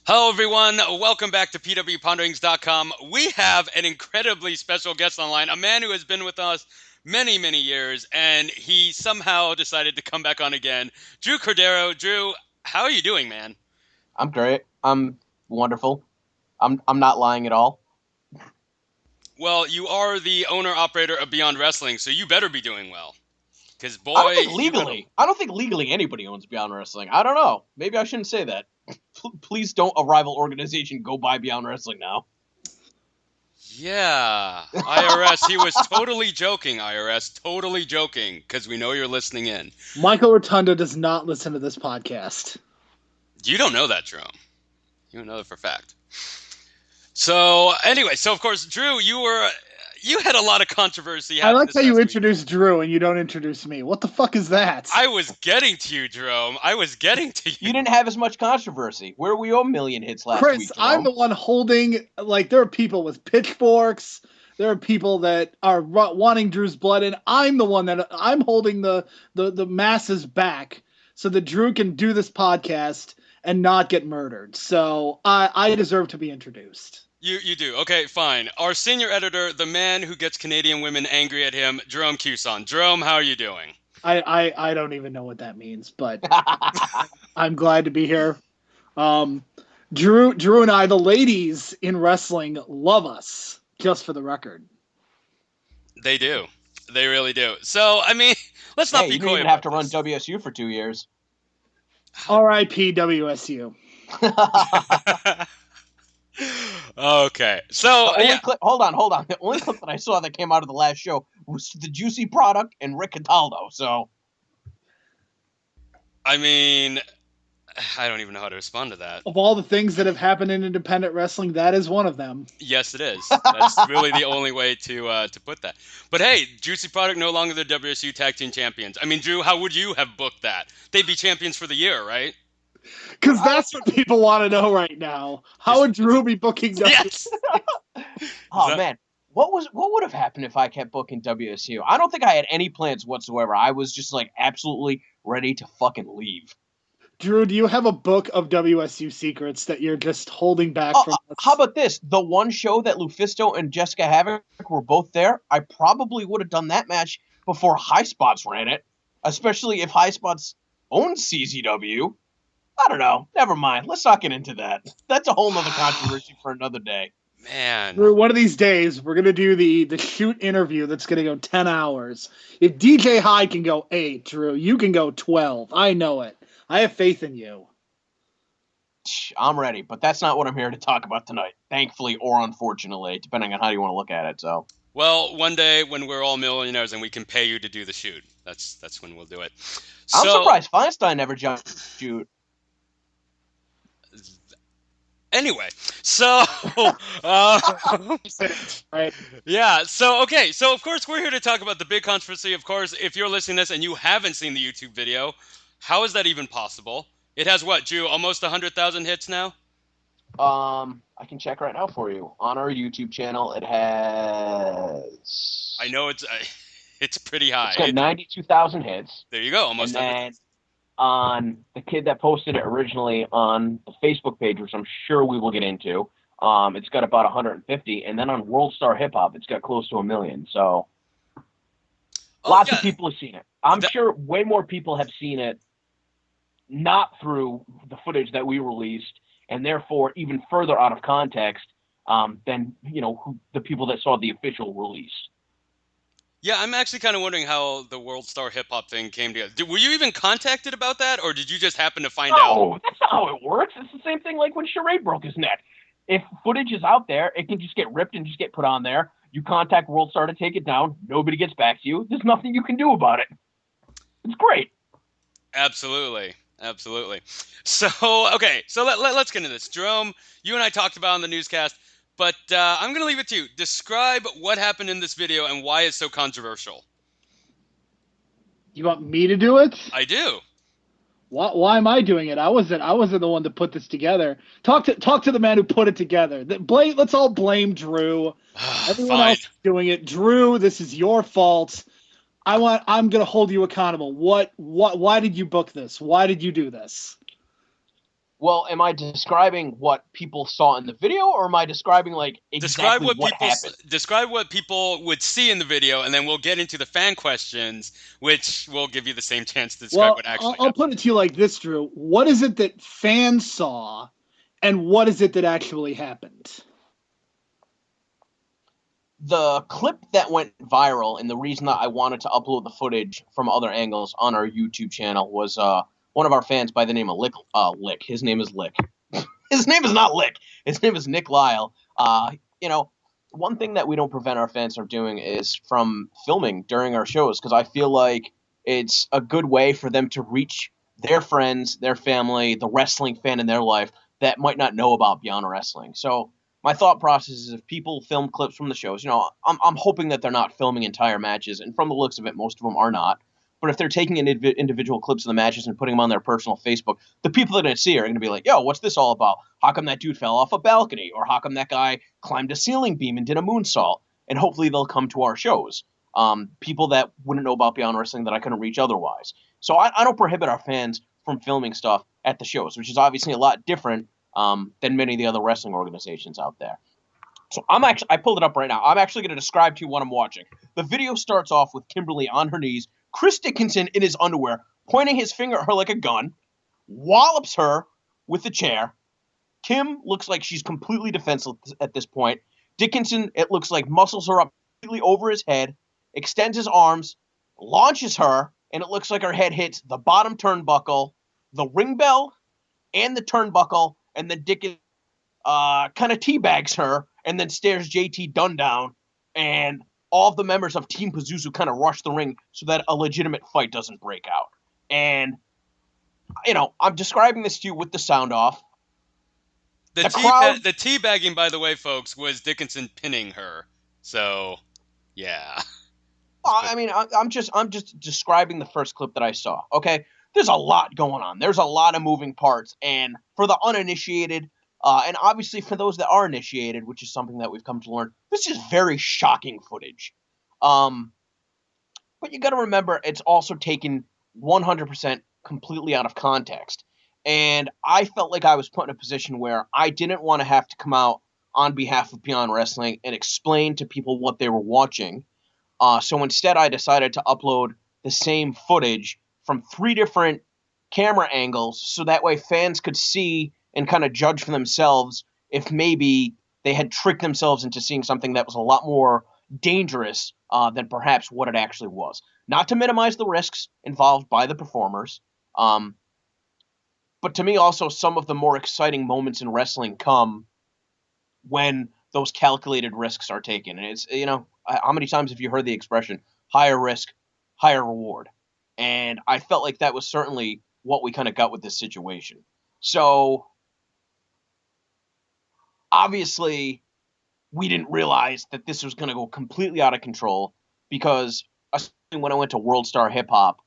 Hello, everyone. Welcome back to pwponderings.com. We have an incredibly special guest online, a man who has been with us many, many years, and he somehow decided to come back on again. Drew Cordeiro. Drew, how are you doing, man? I'm great. I'm wonderful. I'm not lying at all. Well, you are the owner operator of Beyond Wrestling, so you better be doing well. Because, I don't boy, think you got a. legally. I don't think legally anybody owns Beyond Wrestling. I don't know. Maybe I shouldn't say that. Please don't a rival organization go buy Beyond Wrestling now. Yeah, IRS, he was totally joking, IRS, totally joking, because we know you're listening in. Michael Rotunda does not listen to this podcast. You don't know that, Jerome. You don't know that for a fact. So anyway, so of course, Drew, you had a lot of controversy I happen like this how you past week. introduce Drew and you don't introduce me. What the fuck is that? I was getting to you, Jerome. I was getting to You you. didn't have as much controversy. Where were your million hits last Chris, week, I'm Jerome? the one holding, there are people with pitchforks. There are people that are wanting Drew's blood, and I'm the one that I'm holding the masses back so that Drew can do this podcast and not get murdered. So I deserve to be introduced. You do. Okay, fine. Our senior editor, the man who gets Canadian women angry at him, Jerome Cuson. Jerome, how are you doing? I don't even know what that means, but I'm glad to be here. Um, Drew and I, the ladies in wrestling, love us. Just for the record. They do. They really do. So, I mean, let's not Hey, be you didn't coy even have about to run this. WSU for 2 years. R.I.P. WSU. Okay. So, The yeah. only clip, hold on. The only clip that I saw that came out of the last show was the Juicy Product and Rick Cataldo. So I mean, I don't even know how to respond to that. Of all the things that have happened in independent wrestling, that is one of them. Yes, it is. That's really the only way to put that. But hey, Juicy Product no longer the WSU Tag Team Champions. I mean, Drew, how would you have booked that? They'd be champions for the year, right? Because that's what people want to know right now. How would Drew be booking W? Yes. Is oh that man, what would have happened if I kept booking WSU? I don't think I had any plans whatsoever. I was just like absolutely ready to fucking leave. Drew, do you have a book of WSU secrets that you're just holding back Oh, from how us? about this? The one show that Lufisto and Jessica Havoc were both there, I probably would have done that match before High Spots ran it, especially if High Spots owns CZW. I don't know. Never mind. Let's not get into that. That's a whole nother wow, controversy for another day. man? Drew, one of these days, we're gonna do the shoot interview that's gonna go 10 hours. If DJ High can go 8, Drew, you can go 12. I know it. I have faith in you. I'm ready, but that's not what I'm here to talk about tonight. Thankfully or unfortunately, depending on how you want to look at it. So Well, one day when we're all millionaires and we can pay you to do the shoot, that's when we'll do it. I'm So surprised Feinstein never jumped shoot. anyway, so uh, Right? yeah, so okay, so of course we're here to talk about the big controversy. Of course, if you're listening to this and you haven't seen the YouTube video, how is that even possible? It has what, Drew? Almost 100,000 hits now. I can check right now for you on our YouTube channel. It has I know it's pretty it's high. got 92,000 hits, There you go, and almost 100,000. then on the kid that posted it originally on the Facebook page, which I'm sure we will get into, it's got about 150, and then on World Star Hip Hop, it's got close to 1 million. So Oh lots of yeah, people have seen it. I'm that, sure way more people have seen it not through the footage that we released, and therefore even further out of context than the people that saw the official release. yeah. I'm actually kind of wondering how the World Star Hip Hop thing came together. Were you even contacted about that, or did you just happen to find out? No, that's not how it works. It's the same thing like when Charade broke his neck. If footage is out there, it can just get ripped and just get put on there. You contact World Star to take it down. Nobody gets back to you. There's nothing you can do about it. It's great. Absolutely. Absolutely. So, okay, so let's get into this. Jerome, you and I talked about it on the newscast, but I'm going to leave it to you. Describe what happened in this video and why it's so controversial. You want me to do it? I do. Why am I doing it? I wasn't the one to put this together. Talk to the man who put it together. Let's all blame Drew. Everyone Fine. else is doing it. Drew, this is your fault. I'm gonna hold you accountable. Why did you book this? Why did you do this? Well, am I describing what people saw in the video, or am I describing like exactly what happened? Describe what people would see in the video, and then we'll get into the fan questions, which will give you the same chance to describe Well, what actually I'll happened. put it to you like this, Drew. What is it that fans saw, and what is it that actually happened? The clip that went viral, and the reason that I wanted to upload the footage from other angles on our YouTube channel was one of our fans by the name of Lick. His name is Lick. His name is not Lick. His name is Nick Lyle. One thing that we don't prevent our fans from doing is from filming during our shows, because I feel like it's a good way for them to reach their friends, their family, the wrestling fan in their life that might not know about Beyond Wrestling. So my thought process is, if people film clips from the shows, I'm hoping that they're not filming entire matches, and from the looks of it, most of them are not. But if they're taking individual clips of the matches and putting them on their personal Facebook, the people that are going to see are going to be like, yo, what's this all about? How come that dude fell off a balcony? Or how come that guy climbed a ceiling beam and did a moonsault? And hopefully they'll come to our shows. People that wouldn't know about Beyond Wrestling that I couldn't reach otherwise. So I don't prohibit our fans from filming stuff at the shows, which is obviously a lot different than many of the other wrestling organizations out there. So I pulled it up right now. I'm actually going to describe to you what I'm watching. The video starts off with Kimberly on her knees, Chris Dickinson in his underwear, pointing his finger at her like a gun, wallops her with the chair. Kim looks like she's completely defenseless at this point. Dickinson, it looks like, muscles her up completely over his head, extends his arms, launches her, and it looks like her head hits the bottom turnbuckle, the ring bell, and the turnbuckle, and then Dickinson kind of teabags her and then stares JT Dunn down, and all of the members of Team Pazuzu kind of rush the ring so that a legitimate fight doesn't break out. And, I'm describing this to you with the sound off. The crowd... the teabagging, by the way, folks, was Dickinson pinning her. So, yeah. I'm just describing the first clip that I saw, okay? There's a lot going on. There's a lot of moving parts, and for the uninitiated, and obviously for those that are initiated, which is something that we've come to learn, this is very shocking footage. But you got to remember, it's also taken 100% completely out of context. And I felt like I was put in a position where I didn't want to have to come out on behalf of Beyond Wrestling and explain to people what they were watching. So instead, I decided to upload the same footage from 3 different camera angles, so that way fans could see and kind of judge for themselves if maybe they had tricked themselves into seeing something that was a lot more dangerous than perhaps what it actually was. Not to minimize the risks involved by the performers, but to me also some of the more exciting moments in wrestling come when those calculated risks are taken. And it's, how many times have you heard the expression, higher risk, higher reward? And I felt like that was certainly what we kind of got with this situation. So obviously we didn't realize that this was going to go completely out of control, because when I went to World Star Hip Hop,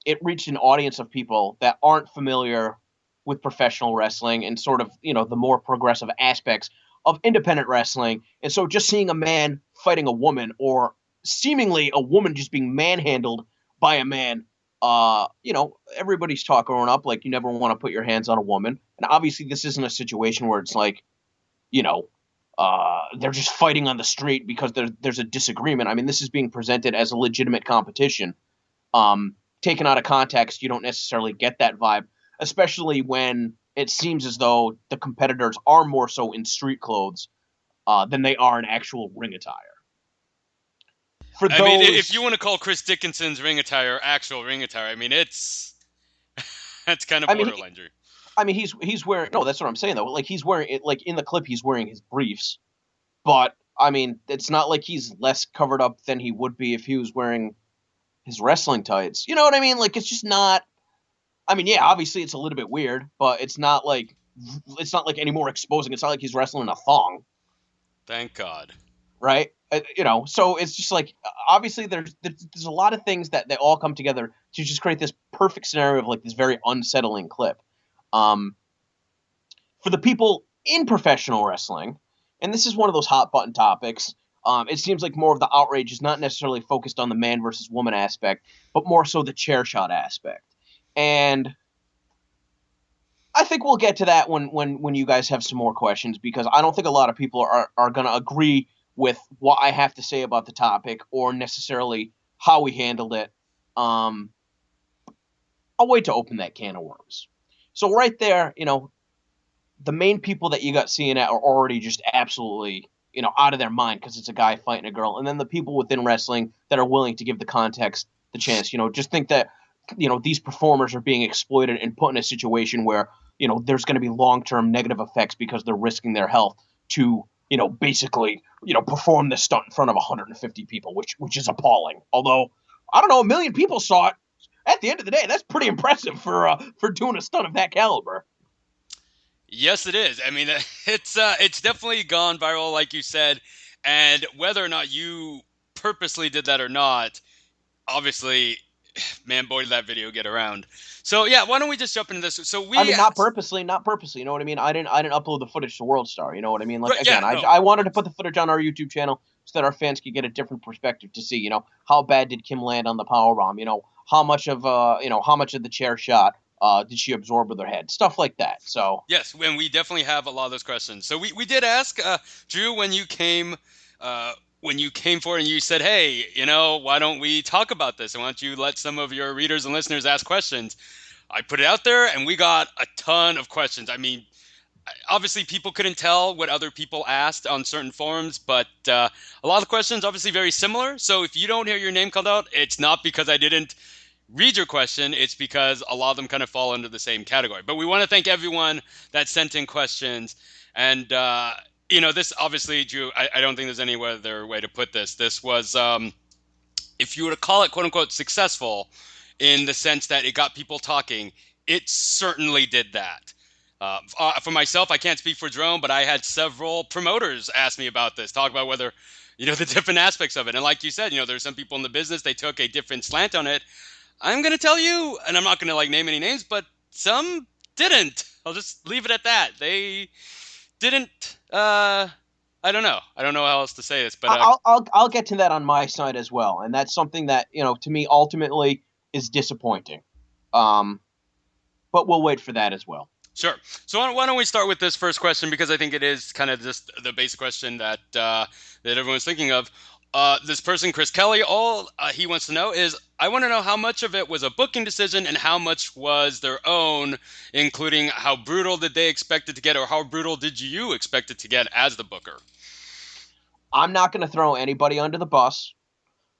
it reached an audience of people that aren't familiar with professional wrestling and sort of, the more progressive aspects of independent wrestling. And so just seeing a man fighting a woman, or seemingly a woman just being manhandled by a man, everybody's taught growing up, like, you never want to put your hands on a woman. And obviously this isn't a situation where it's like, they're just fighting on the street because there's a disagreement. I mean, this is being presented as a legitimate competition. Taken out of context, you don't necessarily get that vibe, especially when it seems as though the competitors are more so in street clothes than they are in actual ring attire. I mean, if you want to call Chris Dickinson's ring attire actual ring attire, I mean, it's kind of borderline, Drew. He's wearing... No, that's what I'm saying, though. Like, he's wearing it, like, in the clip, he's wearing his briefs. But, I mean, it's not like he's less covered up than he would be if he was wearing his wrestling tights. You know what I mean? Like, it's just not... I mean, yeah, obviously it's a little bit weird, but it's not like any more exposing. It's not like he's wrestling in a thong. Thank God. Right? So it's just like, obviously there's a lot of things that they all come together to just create this perfect scenario of like this very unsettling clip. For the people in professional wrestling, and this is one of those hot button topics, it seems like more of the outrage is not necessarily focused on the man versus woman aspect, but more so the chair shot aspect. And I think we'll get to that when you guys have some more questions, because I don't think a lot of people are going to agree with what I have to say about the topic or necessarily how we handled it. I'll wait to open that can of worms. So right there, the main people that you got seeing it are already just absolutely, out of their mind because it's a guy fighting a girl. And then the people within wrestling that are willing to give the context the chance, just think that, these performers are being exploited and put in a situation where, there's going to be long-term negative effects because they're risking their health to, basically, perform this stunt in front of 150 people, which is appalling. Although, I don't know, 1 million people saw it. At the end of the day, that's pretty impressive for doing a stunt of that caliber. Yes, it is. I mean, it's definitely gone viral, like you said, and whether or not you purposely did that or not, obviously, man, boy, did that video get around. So yeah, why don't we just jump into this? So I mean, not purposely. You know what I mean? I didn't upload the footage to World Star. You know what I mean? Like, right, again, yeah, no. I wanted to put the footage on our YouTube channel so that our fans could get a different perspective to see, how bad did Kim land on the powerbomb? How much of the chair shot did she absorb with her head? Stuff like that. So Yes, and we definitely have a lot of those questions. So we did ask Drew when you came forward and you said, hey, why don't we talk about this? And why don't you let some of your readers and listeners ask questions? I put it out there and we got a ton of questions. I mean, obviously people couldn't tell what other people asked on certain forums, but a lot of the questions obviously very similar. So if you don't hear your name called out, it's not because I didn't read your question, it's because a lot of them kind of fall under the same category. But we want to thank everyone that sent in questions. And, this obviously, Drew, I don't think there's any other way to put this. This was, if you were to call it, quote unquote, successful in the sense that it got people talking, it certainly did that. For myself, I can't speak for Jerome, but I had several promoters ask me about this, talk about whether, the different aspects of it. And like you said, there's some people in the business, they took a different slant on it. I'm going to tell you, and I'm not going to name any names, but some didn't. I'll just leave it at that. They didn't. I don't know. I don't know how else to say this, but I'll get to that on my side as well, and that's something that to me ultimately is disappointing. But we'll wait for that as well. Sure. So why don't we start with this first question, because I think it is kind of just the basic question that everyone's thinking of. This person, Chris Kelly, all he wants to know is, I want to know how much of it was a booking decision and how much was their own, including how brutal did they expect it to get, or how brutal did you expect it to get as the booker? I'm not going to throw anybody under the bus,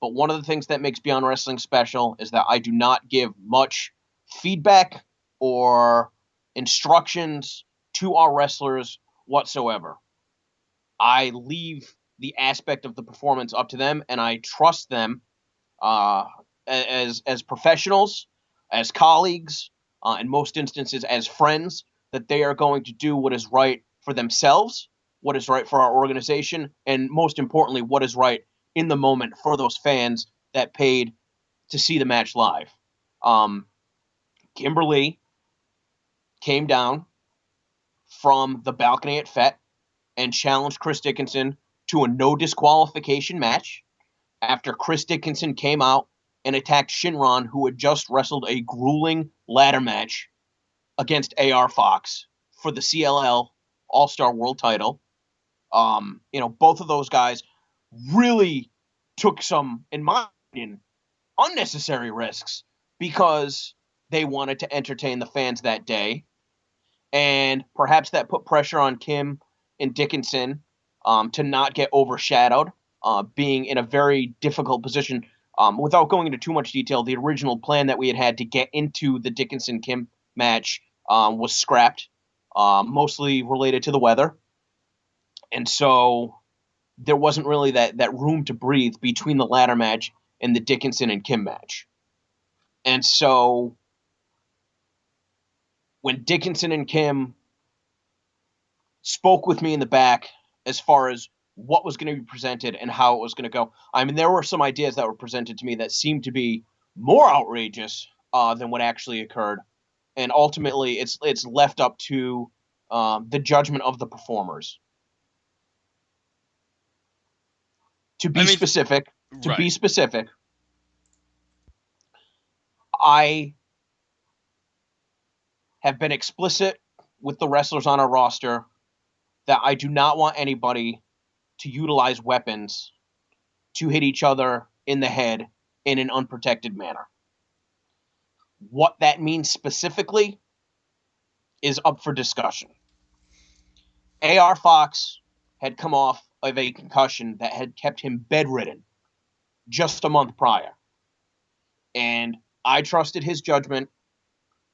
but one of the things that makes Beyond Wrestling special is that I do not give much feedback or instructions to our wrestlers whatsoever. I leave the aspect of the performance up to them, and I trust them as professionals, as colleagues, in most instances as friends, that they are going to do what is right for themselves, what is right for our organization, and most importantly, what is right in the moment for those fans that paid to see the match live. Kimberly came down from the balcony at FET and challenged Chris Dickinson to a no disqualification match after Chris Dickinson came out and attacked Shinron, who had just wrestled a grueling ladder match against AR Fox for the CLL All-Star World title. Both of those guys really took some, in my opinion, unnecessary risks because they wanted to entertain the fans that day. And perhaps that put pressure on Kim and Dickinson to not get overshadowed, being in a very difficult position. Without going into too much detail, the original plan that we had to get into the Dickinson-Kim match was scrapped, mostly related to the weather. And so there wasn't really that room to breathe between the ladder match and the Dickinson and Kim match. And so when Dickinson and Kim spoke with me in the back as far as what was going to be presented and how it was going to go, I mean, there were some ideas that were presented to me that seemed to be more outrageous than what actually occurred. And ultimately, it's left up to the judgment of the performers. To be specific, I have been explicit with the wrestlers on our roster that I do not want anybody to utilize weapons to hit each other in the head in an unprotected manner. What that means specifically is up for discussion. A.R. Fox had come off of a concussion that had kept him bedridden just a month prior. And I trusted his judgment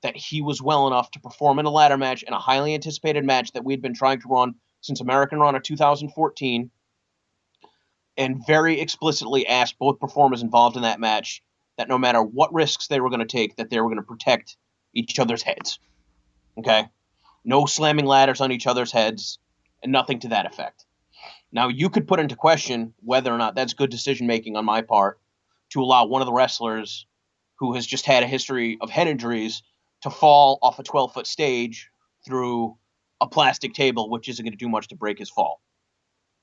that he was well enough to perform in a ladder match, in a highly anticipated match that we'd been trying to run since American Run of 2014, and very explicitly asked both performers involved in that match that no matter what risks they were going to take, that they were going to protect each other's heads. Okay? No slamming ladders on each other's heads, and nothing to that effect. Now, you could put into question whether or not that's good decision-making on my part to allow one of the wrestlers who has just had a history of head injuries to fall off a 12-foot stage through a plastic table, which isn't going to do much to break his fall.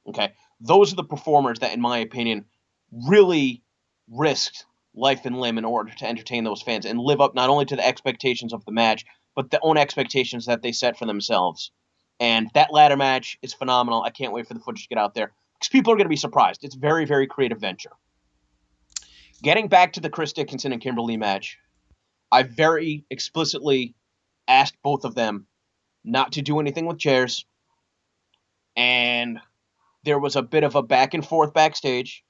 Okay? Those are the performers that, in my opinion, really risked life and limb in order to entertain those fans and live up not only to the expectations of the match, but the own expectations that they set for themselves. And that ladder match is phenomenal. I can't wait for the footage to get out there because people are going to be surprised. It's a very, very creative venture. Getting back to the Chris Dickinson and Kimberly match, I very explicitly asked both of them not to do anything with chairs. And there was a bit of a back and forth backstage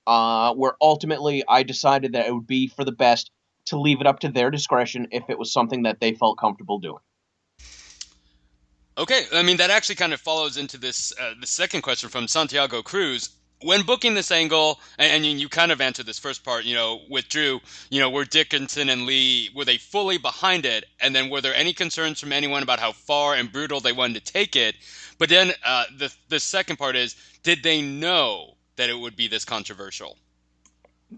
where ultimately I decided that it would be for the best to leave it up to their discretion if it was something that they felt comfortable doing. Okay, I mean, that actually kind of follows into this the second question from Santiago Cruz. When booking this angle, and you kind of answered this first part, with Drew, were Dickinson and Lee, were they fully behind it? And then were there any concerns from anyone about how far and brutal they wanted to take it? But then the second part is, did they know that it would be this controversial?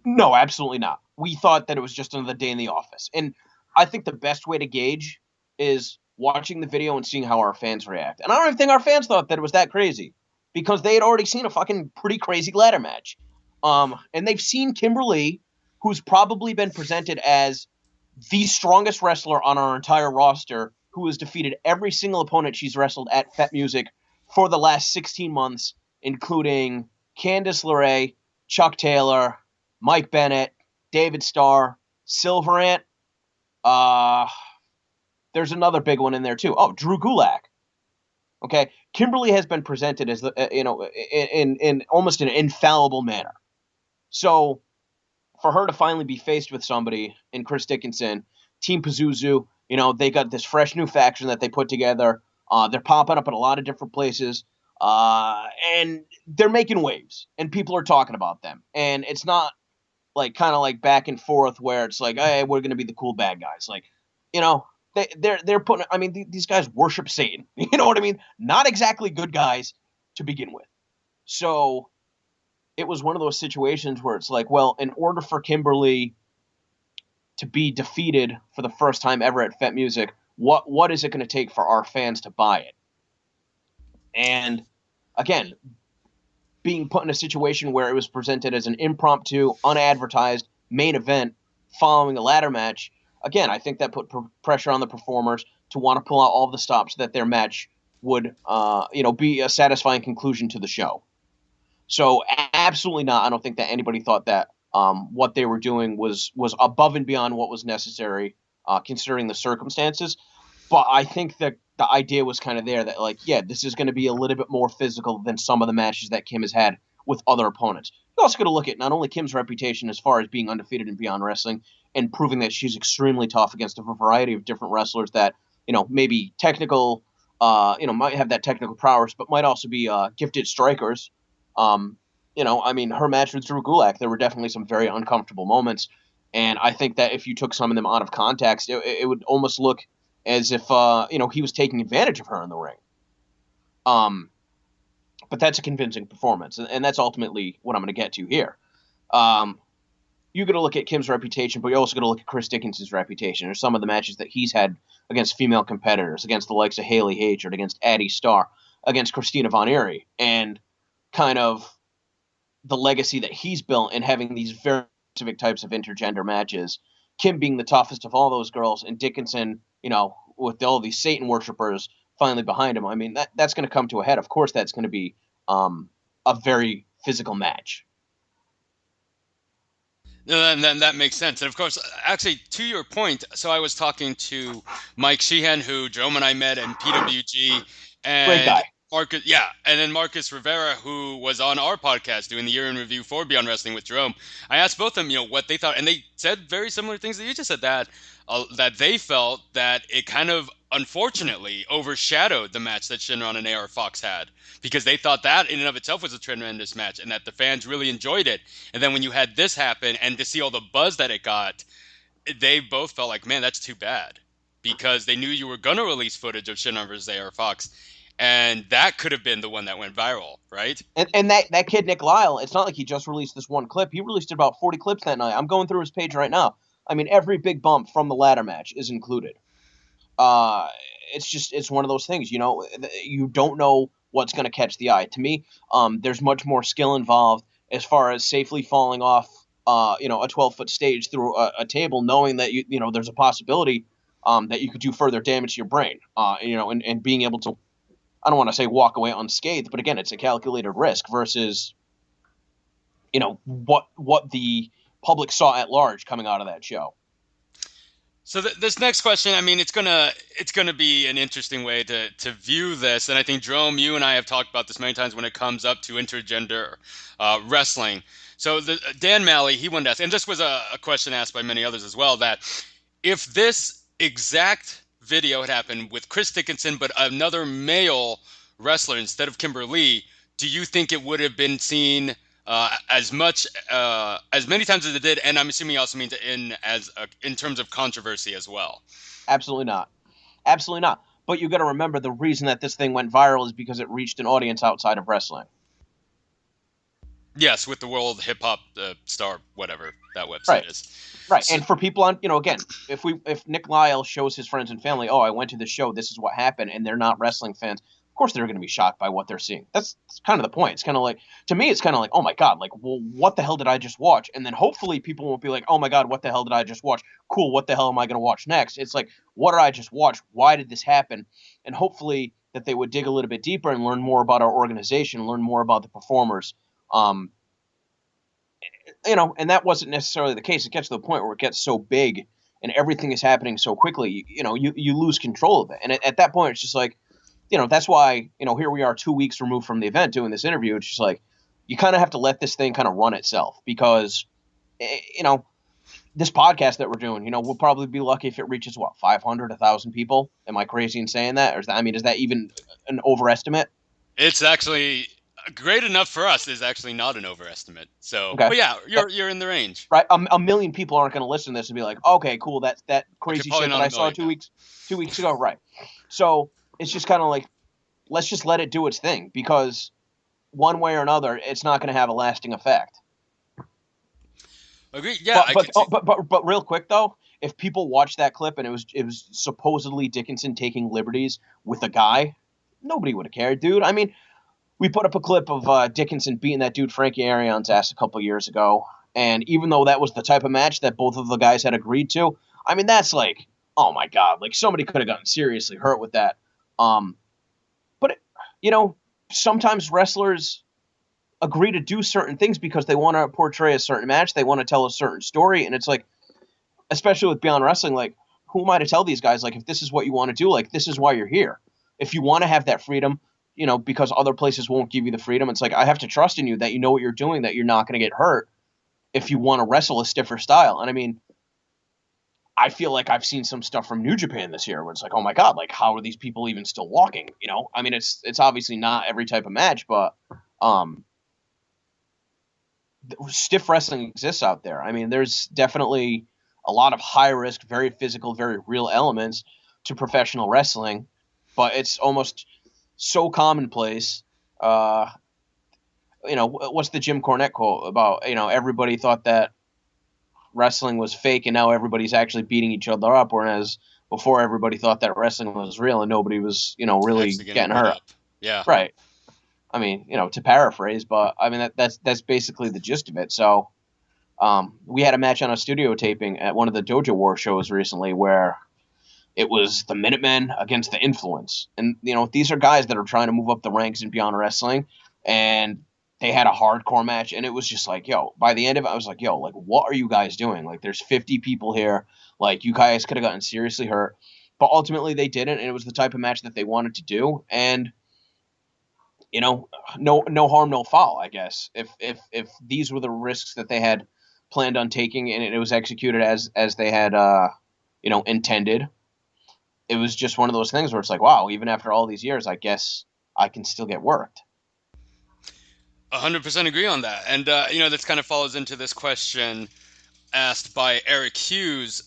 No, absolutely not. We thought that it was just another day in the office. And I think the best way to gauge is watching the video and seeing how our fans react. And I don't even think our fans thought that it was that crazy because they had already seen a fucking pretty crazy ladder match. And they've seen Kimberly, who's probably been presented as the strongest wrestler on our entire roster, who has defeated every single opponent she's wrestled at Fet Music for the last 16 months, including Candice LeRae, Chuck Taylor, Mike Bennett, David Starr, Silverant. There's another big one in there too. Oh, Drew Gulak. Okay, Kimberly has been presented as in almost an infallible manner. So for her to finally be faced with somebody in Chris Dickinson, Team Pazuzu, they got this fresh new faction that they put together. They're popping up in a lot of different places. And they're making waves, and people are talking about them. And it's not kind of back and forth where it's like, hey, we're going to be the cool bad guys. They're putting, I mean, these guys worship Satan. You know what I mean? Not exactly good guys to begin with. So it was one of those situations where it's like, well, in order for Kimberly to be defeated for the first time ever at Fet Music, what is it going to take for our fans to buy it? And again, being put in a situation where it was presented as an impromptu, unadvertised main event following a ladder match, again, I think that put pressure on the performers to want to pull out all of the stops so that their match would, be a satisfying conclusion to the show. So absolutely not. I don't think that anybody thought that what they were doing was above and beyond what was necessary, considering the circumstances. But I think that the idea was kind of there that, this is going to be a little bit more physical than some of the matches that Kim has had with other opponents. You're also going to look at not only Kim's reputation as far as being undefeated in Beyond Wrestling and proving that she's extremely tough against a variety of different wrestlers that, maybe technical, might have that technical prowess, but might also be gifted strikers. Her match with Drew Gulak, there were definitely some very uncomfortable moments. And I think that if you took some of them out of context, it would almost look as if, he was taking advantage of her in the ring. But that's a convincing performance. And that's ultimately what I'm going to get to here. You're going to look at Kim's reputation, but you're also going to look at Chris Dickinson's reputation or some of the matches that he's had against female competitors, against the likes of Haley Hatred, against Addie Starr, against Christina Von Eerie, and kind of the legacy that he's built in having these very specific types of intergender matches. Kim being the toughest of all those girls, and Dickinson, with all these Satan worshipers finally behind him, I mean, that's going to come to a head. Of course, that's going to be a very physical match. No, then that makes sense. And of course, actually, to your point, so I was talking to Mike Sheehan, who Jerome and I met in PWG, Great and guy. Marcus, yeah, and then Marcus Rivera, who was on our podcast doing the year in review for Beyond Wrestling with Jerome. I asked both of them, what they thought, and they said very similar things that you just said, that they felt that it kind of unfortunately overshadowed the match that Shinron and AR Fox had, because they thought that in and of itself was a tremendous match and that the fans really enjoyed it. And then when you had this happen and to see all the buzz that it got, they both felt like, man, that's too bad, because they knew you were going to release footage of Shinron versus AR Fox, and that could have been the one that went viral, right? And that kid, Nick Lyle, it's not like he just released this one clip. He released about 40 clips that night. I'm going through his page right now. I mean, every big bump from the ladder match is included. It's one of those things, you don't know what's going to catch the eye. To me, there's much more skill involved as far as safely falling off, a 12-foot stage through a table, knowing that there's a possibility that you could do further damage to your brain, and being able to, I don't want to say walk away unscathed, but again, it's a calculated risk versus, what the public saw at large coming out of that show. So this next question, I mean, it's gonna be an interesting way to view this, and I think Jerome, you and I have talked about this many times when it comes up to intergender wrestling. So Dan Malley, he wanted to ask, and this was a question asked by many others as well, that if this exact video had happened with Chris Dickinson but another male wrestler instead of Kimberly, do you think it would have been seen as many times as it did? And I'm assuming he also means in terms of controversy as well. Absolutely not. Absolutely not. But you got to remember, the reason that this thing went viral is because it reached an audience outside of wrestling. Yes, with the World Hip Hop Star, whatever that website is. Right. So, and for people on, again, if Nick Lyle shows his friends and family, I went to the show, this is what happened, and they're not wrestling fans, of course they're going to be shocked by what they're seeing. That's kind of the point. It's kind of like, to me, it's kind of like, oh my God, like, well, what the hell did I just watch? And then hopefully people won't be like, oh my God, what the hell did I just watch? Cool, what the hell am I going to watch next? It's like, what did I just watch? Why did this happen? And hopefully that they would dig a little bit deeper and learn more about our organization, learn more about the performers. And that wasn't necessarily the case. It gets to the point where it gets so big and everything is happening so quickly, you lose control of it. And at that point, it's just like, that's why, here we are 2 weeks removed from the event doing this interview. It's just like, you kind of have to let this thing kind of run itself, because, this podcast that we're doing, we'll probably be lucky if it reaches 500, 1,000 people. Am I crazy in saying that? Or is that even an overestimate? It's actually great enough for us. Is actually not an overestimate. So, okay. But yeah, you're in the range. Right. A million people aren't going to listen to this and be like, okay, cool. That crazy shit that I saw 2 weeks ago. Right. So it's just kind of like, let's just let it do its thing, because one way or another, it's not going to have a lasting effect. Agree. Yeah. But real quick though, if people watched that clip and it was supposedly Dickinson taking liberties with a guy, nobody would have cared, dude. I mean, we put up a clip of Dickinson beating that dude Frankie Arion's ass a couple years ago, and even though that was the type of match that both of the guys had agreed to, I mean, that's like, oh my God, like somebody could have gotten seriously hurt with that. But sometimes wrestlers agree to do certain things because they want to portray a certain match, they want to tell a certain story, and it's like, especially with Beyond Wrestling, like, who am I to tell these guys, like, if this is what you want to do, like, this is why you're here. If you want to have that freedom, because other places won't give you the freedom, it's like, I have to trust in you that you know what you're doing, that you're not going to get hurt if you want to wrestle a stiffer style. And I mean, I feel like I've seen some stuff from New Japan this year where it's like, oh my God, like, how are these people even still walking? I mean, it's obviously not every type of match, but stiff wrestling exists out there. I mean, there's definitely a lot of high risk, very physical, very real elements to professional wrestling, but it's almost so commonplace. What's the Jim Cornette quote about, everybody thought that wrestling was fake and now everybody's actually beating each other up, whereas before everybody thought that wrestling was real and nobody was, really getting hurt. Up. Yeah. Right. I mean, to paraphrase, but I mean, that's basically the gist of it. So we had a match on a studio taping at one of the Dojo War shows recently where, It was the Minutemen against the Influence. And, these are guys that are trying to move up the ranks in Beyond Wrestling. And they had a hardcore match. And it was just like, yo, by the end of it, I was like, yo, like, what are you guys doing? Like, there's 50 people here. Like, you guys could have gotten seriously hurt. But ultimately, they didn't. And it was the type of match that they wanted to do. And, no harm, no foul, I guess. If these were the risks that they had planned on taking and it was executed as they had, intended, it was just one of those things where it's like, wow, even after all these years, I guess I can still get worked. 100% agree on that. And, this kind of follows into this question asked by Eric Hughes,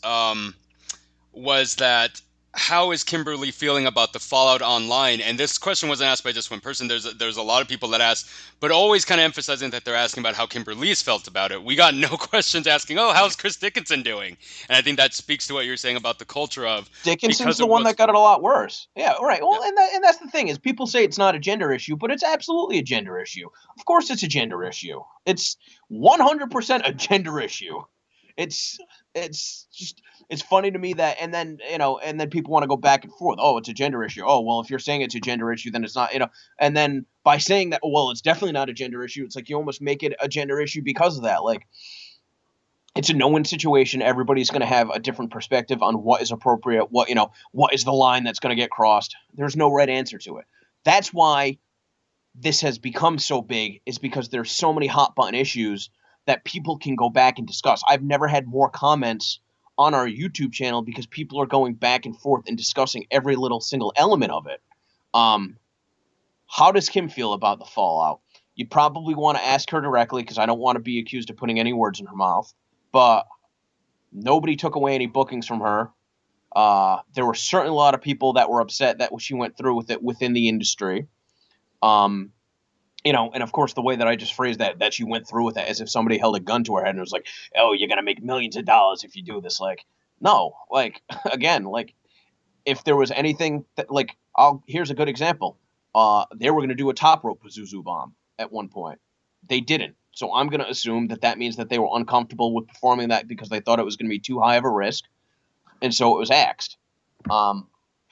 was that how is Kimberly feeling about the fallout online? And this question wasn't asked by just one person. There's a lot of people that ask, but always kind of emphasizing that they're asking about how Kimberly's felt about it. We got no questions asking, oh, how's Chris Dickinson doing? And I think that speaks to what you're saying about the culture of Dickinson's the one that got it a lot worse. Yeah, right. Well, yeah. And that's the thing is people say it's not a gender issue, but it's absolutely a gender issue. Of course it's a gender issue. It's 100% a gender issue. It's funny to me that, and then people want to go back and forth. Oh, it's a gender issue. Oh, well, if you're saying it's a gender issue, then it's not, and then by saying that, well, it's definitely not a gender issue. It's like you almost make it a gender issue because of that. Like, it's a no-win situation. Everybody's going to have a different perspective on what is appropriate. What is the line that's going to get crossed? There's no right answer to it. That's why this has become so big, is because there's so many hot button issues that people can go back and discuss. I've never had more comments on our YouTube channel because people are going back and forth and discussing every little single element of it. How does Kim feel about the fallout? You probably want to ask her directly because I don't want to be accused of putting any words in her mouth. But nobody took away any bookings from her. There were certainly a lot of people that were upset that she went through with it within the industry. And of course, the way that I just phrased that she went through with it as if somebody held a gun to her head and was like, oh, you're going to make millions of dollars if you do this. Like, no, like, again, like, if there was anything that, like, here's a good example. They were going to do a top rope Pazuzu bomb at one point. They didn't. So I'm going to assume that means that they were uncomfortable with performing that because they thought it was going to be too high of a risk. And so it was axed.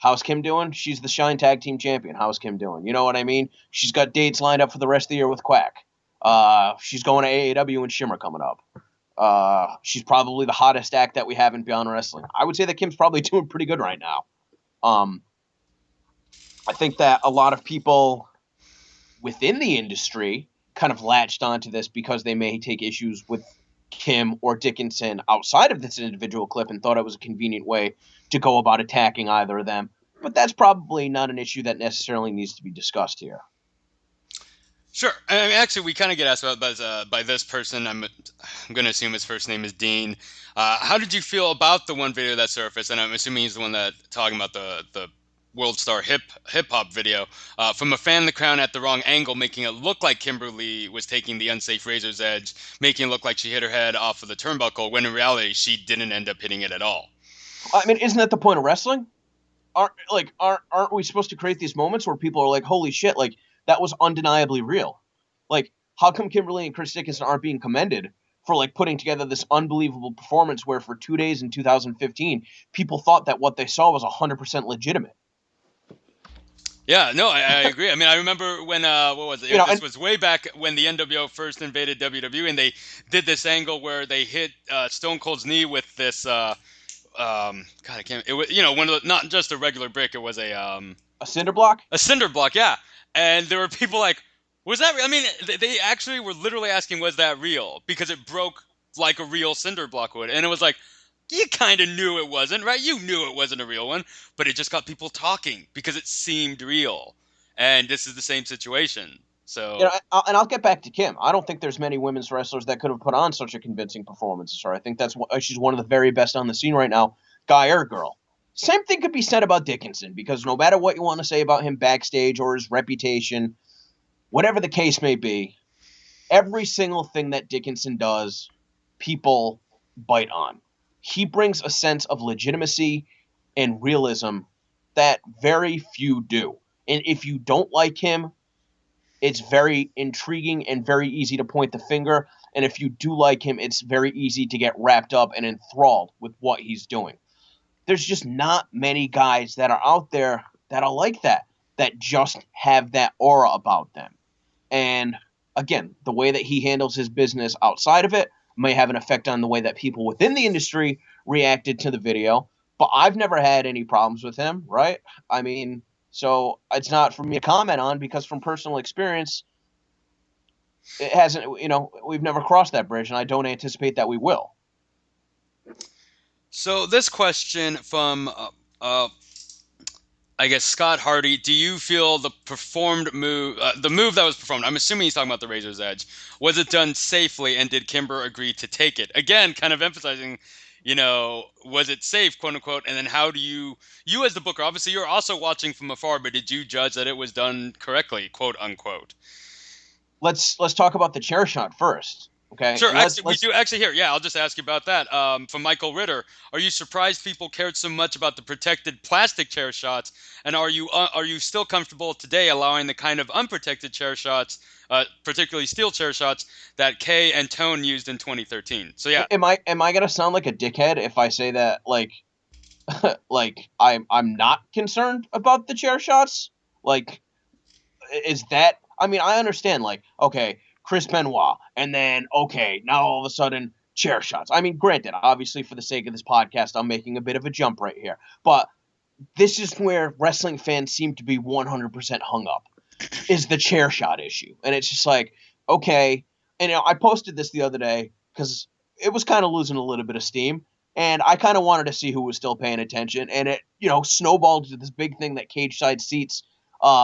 How's Kim doing? She's the Shine Tag Team Champion. How's Kim doing? You know what I mean? She's got dates lined up for the rest of the year with Quack. She's going to AAW and Shimmer coming up. She's probably the hottest act that we have in Beyond Wrestling. I would say that Kim's probably doing pretty good right now. I think that a lot of people within the industry kind of latched onto this because they may take issues with Kim or Dickinson outside of this individual clip and thought it was a convenient way to go about attacking either of them. But that's probably not an issue that necessarily needs to be discussed here. Sure. I mean, actually, we kind of get asked about by this person. I'm going to assume his first name is Dean. How did you feel about the one video that surfaced? And I'm assuming he's the one that talking about the World Star hip hop video from a fan in the crown at the wrong angle, making it look like Kimberly was taking the unsafe razor's edge, making it look like she hit her head off of the turnbuckle, when in reality she didn't end up hitting it at all. I mean, isn't that the point of wrestling? Aren't we supposed to create these moments where people are like, holy shit, like that was undeniably real? Like, how come Kimberly and Chris Dickinson aren't being commended for like putting together this unbelievable performance where for 2 days in 2015 people thought that what they saw was 100% legitimate? Yeah, no, I agree. I mean, I remember when, what was it? This was way back when the NWO first invaded WWE, and they did this angle where they hit Stone Cold's knee with this, God, I can't, it was, one of the, not just a regular brick, it was a cinder block? A cinder block, yeah. And there were people like, was that, I mean, they actually were literally asking, was that real? Because it broke like a real cinder block would. And it was like, you kind of knew it wasn't, right? You knew it wasn't a real one, but it just got people talking because it seemed real. And this is the same situation. So, and I'll get back to Kim. I don't think there's many women's wrestlers that could have put on such a convincing performance as her. I think she's one of the very best on the scene right now, guy or girl. Same thing could be said about Dickinson, because no matter what you want to say about him backstage or his reputation, whatever the case may be, every single thing that Dickinson does, people bite on. He brings a sense of legitimacy and realism that very few do. And if you don't like him, it's very intriguing and very easy to point the finger. And if you do like him, it's very easy to get wrapped up and enthralled with what he's doing. there's just not many guys that are out there that are like that just have that aura about them. And again, the way that he handles his business outside of it may have an effect on the way that people within the industry reacted to the video. But I've never had any problems with him, right? I mean, so it's not for me to comment on, because from personal experience, it hasn't, we've never crossed that bridge, and I don't anticipate that we will. So this question from I guess Scott Hardy, do you feel the performed move, the move that was performed, I'm assuming he's talking about the Razor's Edge, was it done safely, and did Kimber agree to take it? Again, kind of emphasizing, was it safe, quote unquote, and then how do you as the booker, obviously you're also watching from afar, but did you judge that it was done correctly, quote unquote? Let's talk about the chair shot first. Okay. Sure. Actually, we do actually here. Yeah, I'll just ask you about that. From Michael Ritter, are you surprised people cared so much about the protected plastic chair shots, and are you still comfortable today allowing the kind of unprotected chair shots, particularly steel chair shots, that Kay and Tone used in 2013? So yeah. Am I gonna sound like a dickhead if I say that like I'm not concerned about the chair shots? Like, is that? I mean, I understand. Like, okay, Chris Benoit, and then okay, now all of a sudden chair shots. I mean, granted, obviously for the sake of this podcast, I'm making a bit of a jump right here, but this is where wrestling fans seem to be 100% hung up, is the chair shot issue, and it's just like, okay, and I posted this the other day because it was kind of losing a little bit of steam. And I kind of wanted to see who was still paying attention. And it, snowballed to this big thing that cage side seats.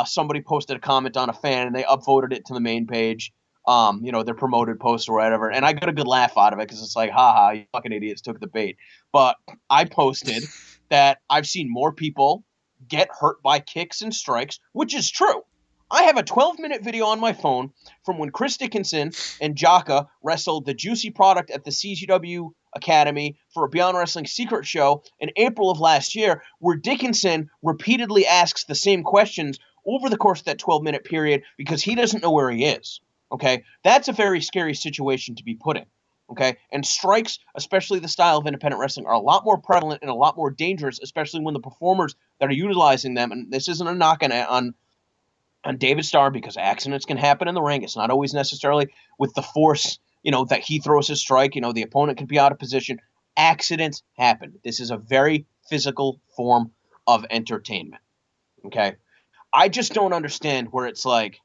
Somebody posted a comment on a fan, and they upvoted it to the main page, their promoted post or whatever. And I got a good laugh out of it because it's like, haha, you fucking idiots took the bait. But I posted that I've seen more people get hurt by kicks and strikes, which is true. I have a 12-minute video on my phone from when Chris Dickinson and Jaka wrestled the Juicy Product at the CZW Academy for a Beyond Wrestling secret show in April of last year, where Dickinson repeatedly asks the same questions over the course of that 12-minute period because he doesn't know where he is. Okay? That's a very scary situation to be put in. Okay? And strikes, especially the style of independent wrestling, are a lot more prevalent and a lot more dangerous, especially when the performers that are utilizing them, and this isn't a knock on David Starr, because accidents can happen in the ring. It's not always necessarily with the force, that he throws his strike. The opponent can be out of position. Accidents happen. This is a very physical form of entertainment. Okay? I just don't understand where it's like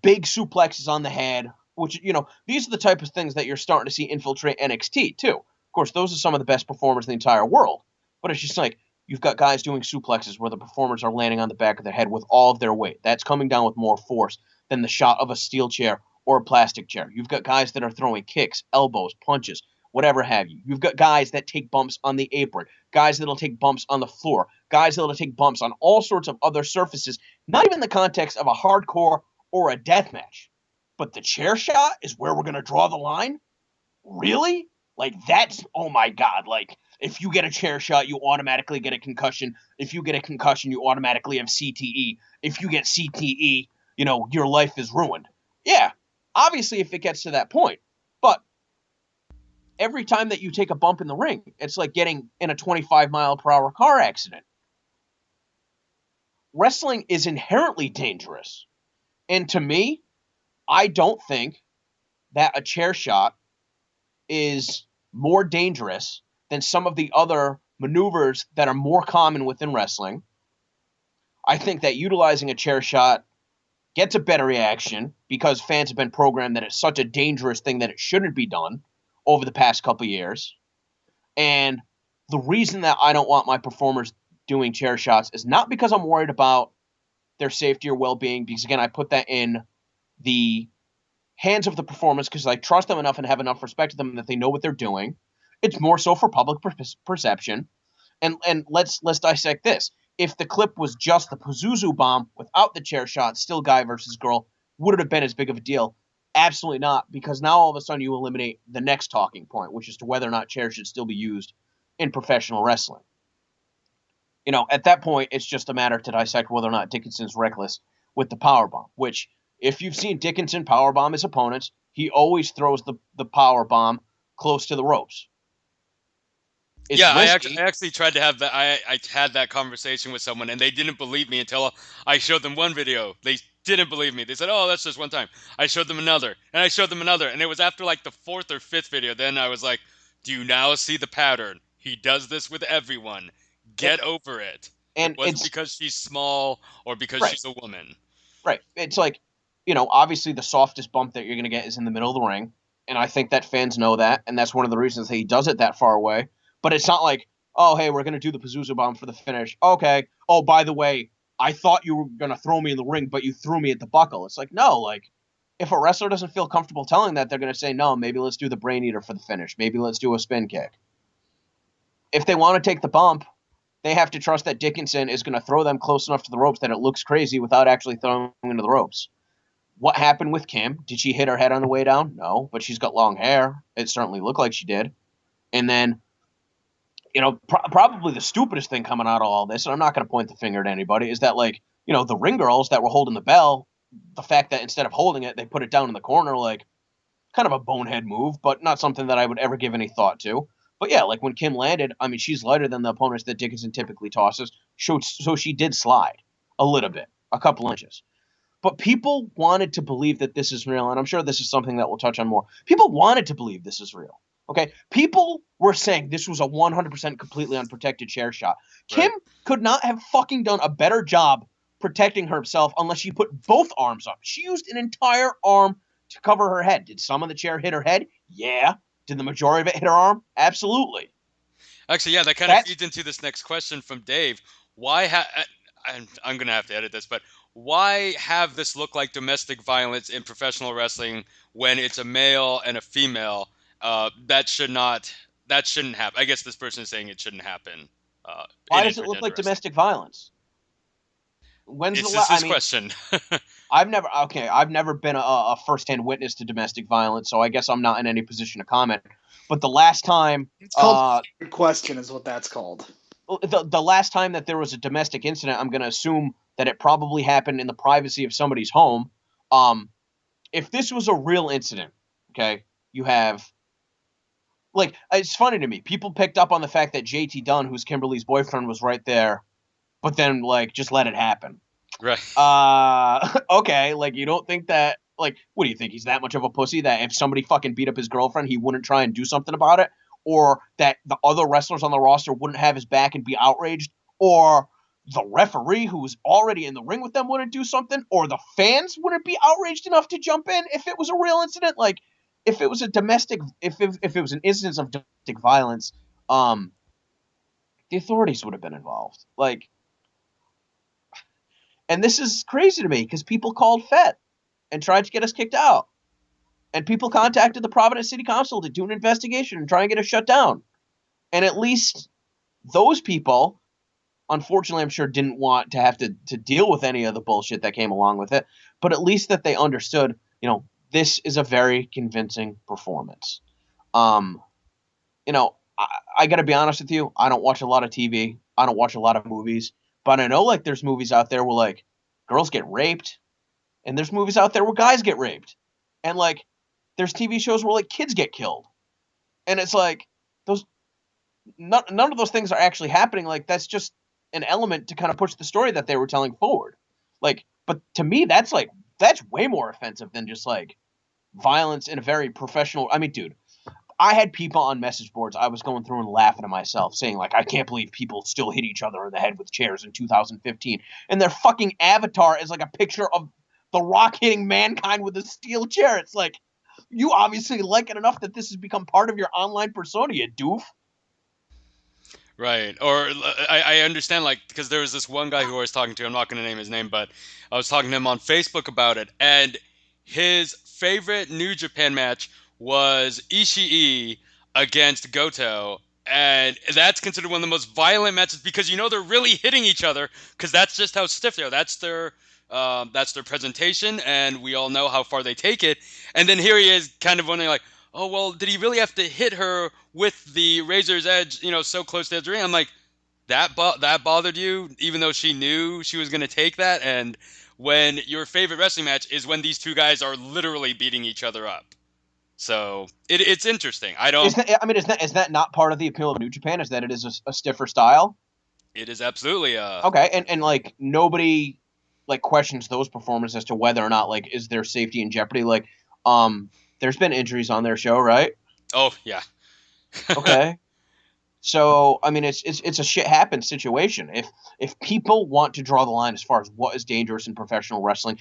big suplexes on the head, which, these are the type of things that you're starting to see infiltrate NXT too. Of course, those are some of the best performers in the entire world. But it's just like, you've got guys doing suplexes where the performers are landing on the back of their head with all of their weight. That's coming down with more force than the shot of a steel chair or a plastic chair. You've got guys that are throwing kicks, elbows, punches, whatever have you. You've got guys that take bumps on the apron, guys that'll take bumps on the floor, guys that'll take bumps on all sorts of other surfaces, not even in the context of a hardcore or a death match. But the chair shot is where we're going to draw the line? Really? Like, that's, oh my God, like, if you get a chair shot, you automatically get a concussion. If you get a concussion, you automatically have CTE. If you get CTE, your life is ruined. Yeah, obviously if it gets to that point. But every time that you take a bump in the ring, it's like getting in a 25-mile-per-hour car accident. Wrestling is inherently dangerous. And to me, I don't think that a chair shot is more dangerous than some of the other maneuvers that are more common within wrestling. I think that utilizing a chair shot gets a better reaction because fans have been programmed that it's such a dangerous thing that it shouldn't be done over the past couple of years. And the reason that I don't want my performers doing chair shots is not because I'm worried about their safety or well-being, because again, I put that in the hands of the performers because I trust them enough and have enough respect for them that they know what they're doing. It's more so for public perception. And let's dissect this. If the clip was just the Pazuzu bomb without the chair shot, still guy versus girl, would it have been as big of a deal? Absolutely not, because now all of a sudden you eliminate the next talking point, which is to whether or not chairs should still be used in professional wrestling. At that point, it's just a matter to dissect whether or not Dickinson's reckless with the powerbomb, which, if you've seen Dickinson powerbomb his opponents, he always throws the powerbomb close to the ropes. It's Yeah, risky. I actually tried to have that. I had that conversation with someone, and they didn't believe me until I showed them one video. They didn't believe me. They said, "Oh, that's just one time." I showed them another, and I showed them another, and it was after like the fourth or fifth video. Then I was like, "Do you now see the pattern? He does this with everyone. And, Get over it. It and wasn't it's because she's small or because right, she's a woman." right. It's like, obviously the softest bump that you're going to get is in the middle of the ring. And I think that fans know that. And that's one of the reasons that he does it that far away. But it's not like, oh, hey, we're going to do the Pazuzu bomb for the finish. Okay. Oh, by the way, I thought you were going to throw me in the ring, but you threw me at the buckle. It's like, no, like, if a wrestler doesn't feel comfortable telling that, they're going to say, no, maybe let's do the brain eater for the finish. Maybe let's do a spin kick. If they want to take the bump, they have to trust that Dickinson is going to throw them close enough to the ropes that it looks crazy without actually throwing them into the ropes. What happened with Kim? Did she hit her head on the way down? No, but she's got long hair. It certainly looked like she did. And then, probably the stupidest thing coming out of all this, and I'm not going to point the finger at anybody, is that, like, the ring girls that were holding the bell, the fact that instead of holding it, they put it down in the corner, like, kind of a bonehead move, but not something that I would ever give any thought to. But yeah, like when Kim landed, I mean, she's lighter than the opponents that Dickinson typically tosses, so she did slide a little bit, a couple inches. But people wanted to believe that this is real, and I'm sure this is something that we'll touch on more. People wanted to believe this is real. Okay, people were saying this was a 100% completely unprotected chair shot. Kim Right. could not have fucking done a better job protecting herself unless she put both arms up. She used an entire arm to cover her head. Did some of the chair hit her head? Yeah. Did the majority of it hit her arm? Absolutely. Actually, yeah, that kind of That's feeds into this next question from Dave. Why I'm going to have to edit this, but why have this look like domestic violence in professional wrestling when it's a male and a female? That should not that shouldn't happen. I guess this person is saying it shouldn't happen in why does it look intergender like wrestling. domestic violence? When's the It's just last? I his mean, question. I've never been a firsthand witness to domestic violence, so I guess I'm not in any position to comment. But the last time, It's called question, is what that's called. the last time that there was a domestic incident, I'm going to assume that it probably happened in the privacy of somebody's home. Um, if this was a real incident, okay, you have like it's funny to me. People picked up on the fact that JT Dunn, who's Kimberly's boyfriend, was right there, but then like just let it happen. Right. Okay, like you don't think that like what do you think he's that much of a pussy that if somebody fucking beat up his girlfriend, he wouldn't try and do something about it, or that the other wrestlers on the roster wouldn't have his back and be outraged, or the referee who was already in the ring with them wouldn't do something, or the fans wouldn't be outraged enough to jump in if it was a real incident? Like if it was a domestic if it was an instance of domestic violence, um the authorities would have been involved. Like, and this is crazy to me because people called FET and tried to get us kicked out. And people contacted the Providence City Council to do an investigation and try and get us shut down. And at least those people, unfortunately, I'm sure didn't want to have to deal with any of the bullshit that came along with it. But at least that they understood, this is a very convincing performance. Um, I got to be honest with you. I don't watch a lot of TV. I don't watch a lot of movies. But I know, like, there's movies out there where, like, girls get raped. And there's movies out there where guys get raped. And, like, there's TV shows where, like, kids get killed. And it's like, those none of those things are actually happening. Like, that's just an element to kind of push the story that they were telling forward. Like, but to me, that's way more offensive than just, like, violence in a very professional. I mean, dude, I had people on message boards I was going through and laughing to myself, saying, like, I can't believe people still hit each other in the head with chairs in 2015. And their fucking avatar is like a picture of The Rock hitting Mankind with a steel chair. It's like, you obviously like it enough that this has become part of your online persona, you doof. Right. Or I understand, like, because there was this one guy who I was talking to. I'm not going to name his name, but I was talking to him on Facebook about it. And his favorite New Japan match was Ishii against Goto. And that's considered one of the most violent matches because they're really hitting each other because that's just how stiff they are. That's their presentation, and we all know how far they take it. And then here he is, kind of wondering, like, oh well, did he really have to hit her with the razor's edge, so close to the ring? I'm like, that bothered you, even though she knew she was going to take that. And when your favorite wrestling match is when these two guys are literally beating each other up. So it's interesting. I don't. Is that not part of the appeal of New Japan? Is that it is a stiffer style? It is absolutely Okay, and like nobody like questions those performances as to whether or not like is their safety in jeopardy. Like, there's been injuries on their show, right? Oh yeah. Okay. So I mean, it's a shit happens situation. If people want to draw the line as far as what is dangerous in professional wrestling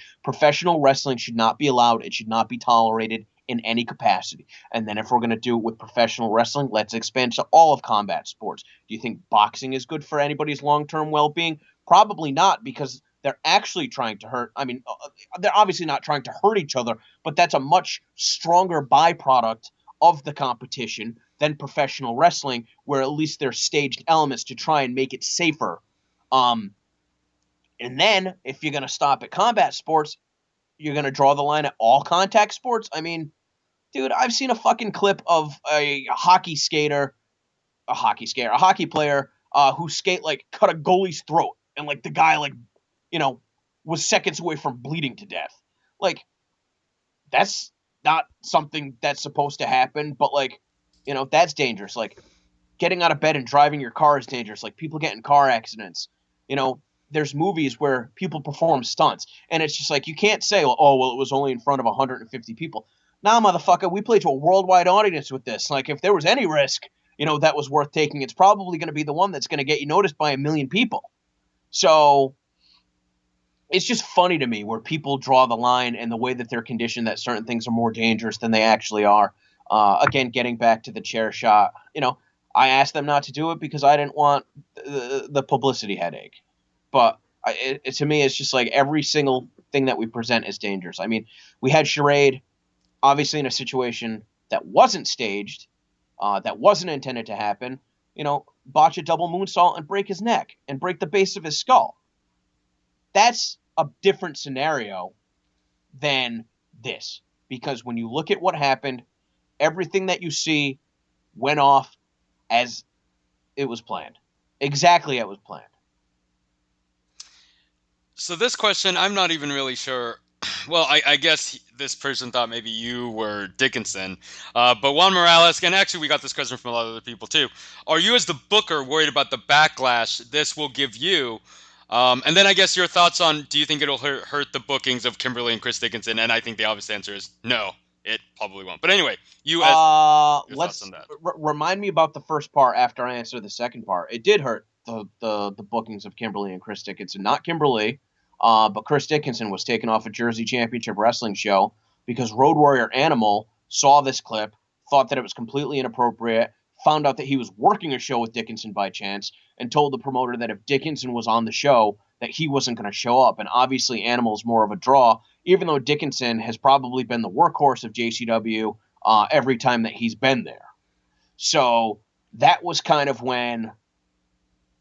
should not be allowed. It should not be tolerated in any capacity. And then if we're going to do it with professional wrestling, let's expand to all of combat sports. Do you think boxing is good for anybody's long term well being? Probably not, because they're actually trying to hurt. I mean, they're obviously not trying to hurt each other, but that's a much stronger byproduct of the competition than professional wrestling, where at least there's staged elements to try and make it safer. Um, and then if you're going to stop at combat sports, you're going to draw the line at all contact sports. I mean, dude, I've seen a fucking clip of a hockey player who cut a goalie's throat, and like the guy was seconds away from bleeding to death. Like, that's not something that's supposed to happen, but like, that's dangerous. Like, getting out of bed and driving your car is dangerous. Like, people get in car accidents. There's movies where people perform stunts, and it's just like, you can't say, oh, well, it was only in front of 150 people. Nah, motherfucker, we played to a worldwide audience with this. Like, if there was any risk, that was worth taking, it's probably going to be the one that's going to get you noticed by 1 million people. So it's just funny to me where people draw the line and the way that they're conditioned that certain things are more dangerous than they actually are. Again, getting back to the chair shot, I asked them not to do it because I didn't want the publicity headache. But to me, it's just like every single thing that we present is dangerous. I mean, we had Charade, obviously in a situation that wasn't staged, that wasn't intended to happen, botch a double moonsault and break his neck and break the base of his skull. That's a different scenario than this. Because when you look at what happened, everything that you see went off as it was planned. Exactly as it was planned. So this question, I'm not even really sure. Well, I guess this person thought maybe you were Dickinson. But Juan Morales, and actually we got this question from a lot of other people too. Are you as the booker worried about the backlash this will give you? And then I guess your thoughts on, do you think it'll hurt the bookings of Kimberly and Chris Dickinson? And I think the obvious answer is no, it probably won't. But anyway, your thoughts on that. Remind me about the first part after I answer the second part. It did hurt the bookings of Kimberly and Chris Dickinson. Not Kimberly, but Chris Dickinson was taken off a Jersey Championship Wrestling show because Road Warrior Animal saw this clip, thought that it was completely inappropriate, found out that he was working a show with Dickinson by chance, and told the promoter that if Dickinson was on the show, that he wasn't going to show up. And obviously Animal is more of a draw, even though Dickinson has probably been the workhorse of JCW every time that he's been there. So that was kind of when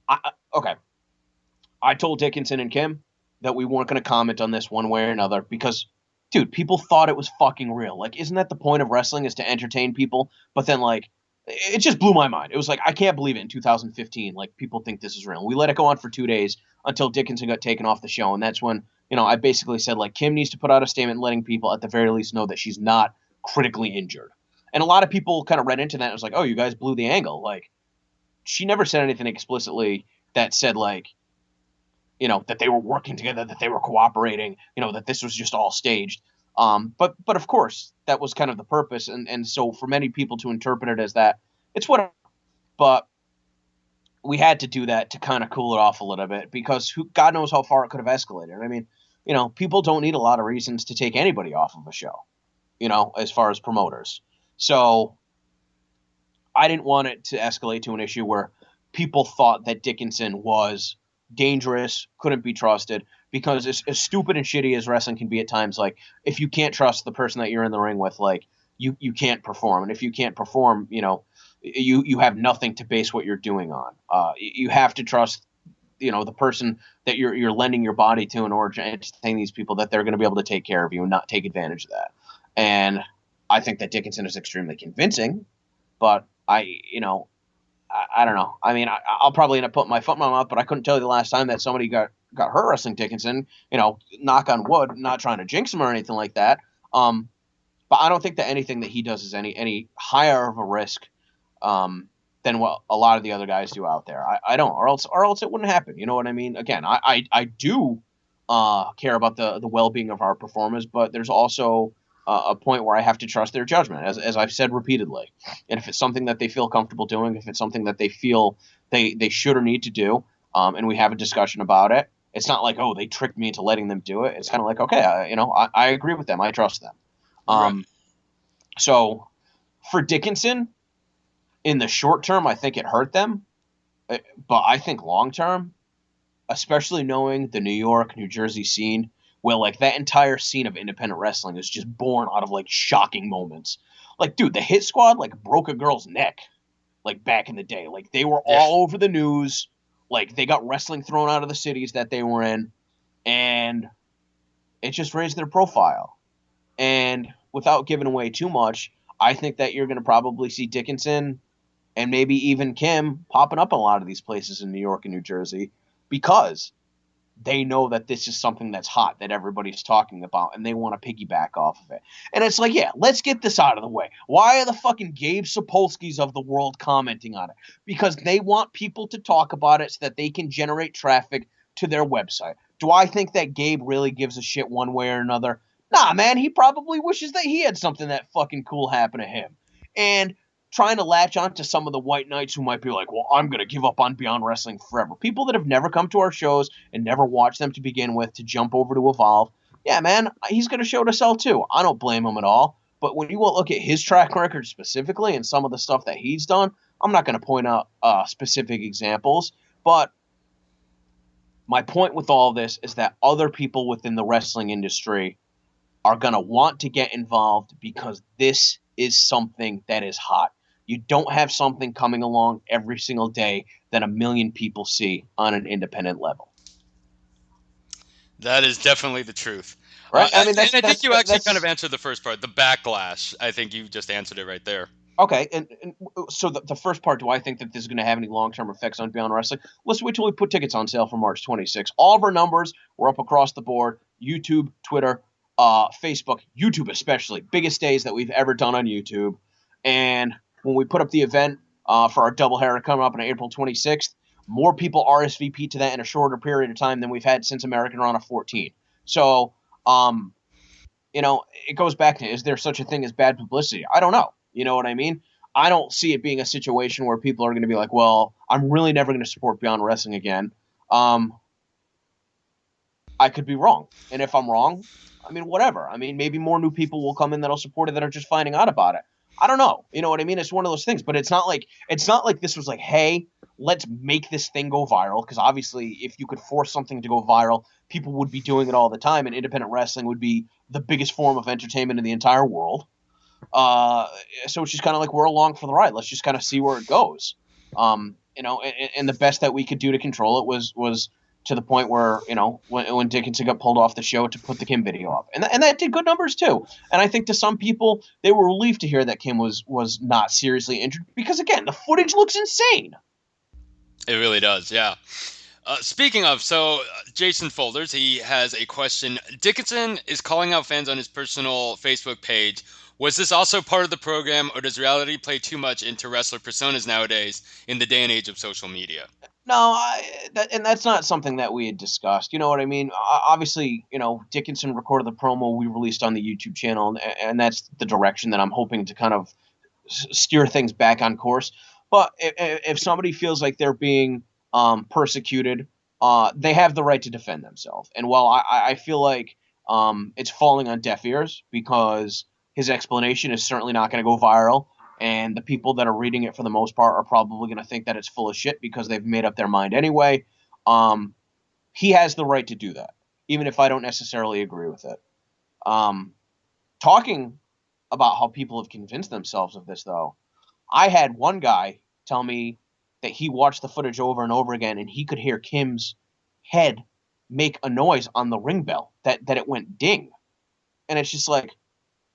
I told Dickinson and Kim that we weren't going to comment on this one way or another because, dude, people thought it was fucking real. Like, isn't that the point of wrestling, is to entertain people? But then, like, it just blew my mind. It was like, I can't believe it in 2015. Like, people think this is real. We let it go on for 2 days until Dickinson got taken off the show. And that's when, I basically said, like, Kim needs to put out a statement letting people at the very least know that she's not critically injured. And a lot of people kind of read into that and was like, oh, you guys blew the angle. Like, she never said anything explicitly that said, like, that they were working together, that they were cooperating, that this was just all staged. But of course, that was kind of the purpose. And so for many people to interpret it as that, it's whatever. But we had to do that to kind of cool it off a little bit because God knows how far it could have escalated. I mean, people don't need a lot of reasons to take anybody off of a show, as far as promoters. So I didn't want it to escalate to an issue where people thought that Dickinson was dangerous, couldn't be trusted, because as stupid and shitty as wrestling can be at times, like, if you can't trust the person that you're in the ring with, like, you can't perform. And if you can't perform, you have nothing to base what you're doing on. You have to trust, the person that you're lending your body to in order to entertain these people, that they're going to be able to take care of you and not take advantage of that. And I think that Dickinson is extremely convincing, but I don't know. I mean, I'll probably end up putting my foot in my mouth, but I couldn't tell you the last time that somebody got hurt wrestling Dickinson. Knock on wood, not trying to jinx him or anything like that. But I don't think that anything that he does is any higher of a risk than what a lot of the other guys do out there. I don't, or else it wouldn't happen. You know what I mean? Again, I do care about the well-being of our performers, but there's also a point where I have to trust their judgment, as I've said repeatedly. And if it's something that they feel comfortable doing, if it's something that they feel they should or need to do, and we have a discussion about it, it's not like, oh, they tricked me into letting them do it. It's kind of like, okay, I agree with them. I trust them. Right. So for Dickinson, in the short term, I think it hurt them. But I think long term, especially knowing the New York, New Jersey scene, where like that entire scene of independent wrestling is just born out of like shocking moments. Like, dude, the Hit Squad like broke a girl's neck, like back in the day. Like they were all over the news. Like they got wrestling thrown out of the cities that they were in, and it just raised their profile. And without giving away too much, I think that you're going to probably see Dickinson and maybe even Kim popping up in a lot of these places in New York and New Jersey because they know that this is something that's hot that everybody's talking about and they want to piggyback off of it. And it's like, yeah, let's get this out of the way. Why are the fucking Gabe Sapolskys of the world commenting on it? Because they want people to talk about it so that they can generate traffic to their website. Do I think that Gabe really gives a shit one way or another? Nah, man, he probably wishes that he had something that fucking cool happen to him. And trying to latch on to some of the white knights who might be like, well, I'm going to give up on Beyond Wrestling forever. People that have never come to our shows and never watched them to begin with to jump over to Evolve. Yeah, man, he's got a show to sell too. I don't blame him at all. But when you look at his track record specifically and some of the stuff that he's done, I'm not going to point out specific examples. But my point with all this is that other people within the wrestling industry are going to want to get involved because this is something that is hot. You don't have something coming along every single day that a million people see on an independent level. That is definitely the truth. Right? I mean, and I think you actually that's kind of answered the first part, the backlash. I think you just answered it right there. okay. And so the first part, do I think that this is going to have any long-term effects on Beyond Wrestling? Let's wait till we put tickets on sale for March 26th. All of our numbers were up across the board. YouTube, Twitter, Facebook, YouTube especially. Biggest days that we've ever done on YouTube. And when we put up the event for our doubleheader coming up on April 26th, more people RSVP to that in a shorter period of time than we've had since American Run of 14. So, it goes back to, is there such a thing as bad publicity? I don't know. You know what I mean? I don't see it being a situation where people are going to be like, well, I'm really never going to support Beyond Wrestling again. I could be wrong. And if I'm wrong, I mean, whatever. I mean, maybe more new people will come in that'll support it that are just finding out about it. I don't know. You know what I mean? It's one of those things, but it's not like this was like, hey, let's make this thing go viral. Because obviously, if you could force something to go viral, people would be doing it all the time, and independent wrestling would be the biggest form of entertainment in the entire world. So it's just kind of like we're along for the ride. Let's just kind of see where it goes. And the best that we could do to control it was to the point where, when Dickinson got pulled off the show to put the Kim video up. And that did good numbers too. And I think to some people, they were relieved to hear that Kim was not seriously injured because, again, the footage looks insane. It really does, yeah. Speaking of, Jason Folders, he has a question. Dickinson is calling out fans on his personal Facebook page. Was this also part of the program, or does reality play too much into wrestler personas nowadays in the day and age of social media? No, that's not something that we had discussed. You know what I mean? Obviously, Dickinson recorded the promo we released on the YouTube channel, and that's the direction that I'm hoping to kind of steer things back on course. But if somebody feels like they're being persecuted, they have the right to defend themselves. And while I feel like it's falling on deaf ears because his explanation is certainly not going to go viral, and the people that are reading it for the most part are probably going to think that it's full of shit because they've made up their mind anyway. He has the right to do that, even if I don't necessarily agree with it. Talking about how people have convinced themselves of this, though, I had one guy tell me that he watched the footage over and over again, and he could hear Kim's head make a noise on the ring bell, that it went ding. And it's just like,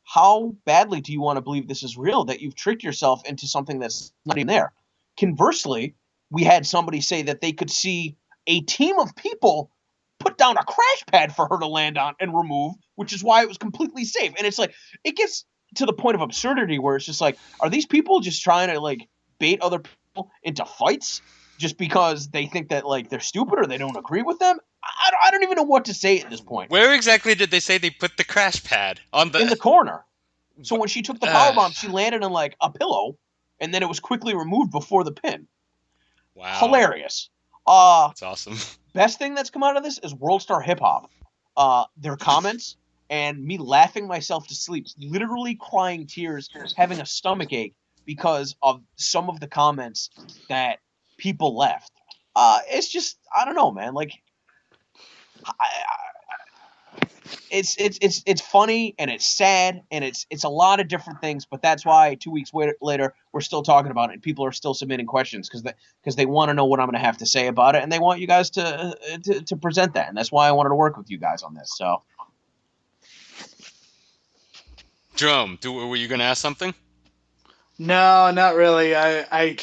how badly do you want to believe this is real, that you've tricked yourself into something that's not even there? Conversely, we had somebody say that they could see a team of people put down a crash pad for her to land on and remove, which is why it was completely safe. And it's like, it gets to the point of absurdity where it's just like, are these people just trying to like bait other people into fights just because they think that like they're stupid or they don't agree with them? I don't even know what to say at this point. Where exactly did they say they put the crash pad on the? In the corner. So when she took the powerbomb, she landed on like a pillow, and then it was quickly removed before the pin. Wow, Hilarious. That's awesome. Best thing that's come out of this is World Star Hip Hop. Their comments and me laughing myself to sleep, literally crying tears, having a stomach ache because of some of the comments that people left. It's just, I don't know, man. Like, it's funny and it's sad and it's a lot of different things, but that's why 2 weeks later we're still talking about it and people are still submitting questions because they want to know what I'm going to have to say about it and they want you guys to present that, and that's why I wanted to work with you guys on this. So, Jerome, were you going to ask something? No, not really. I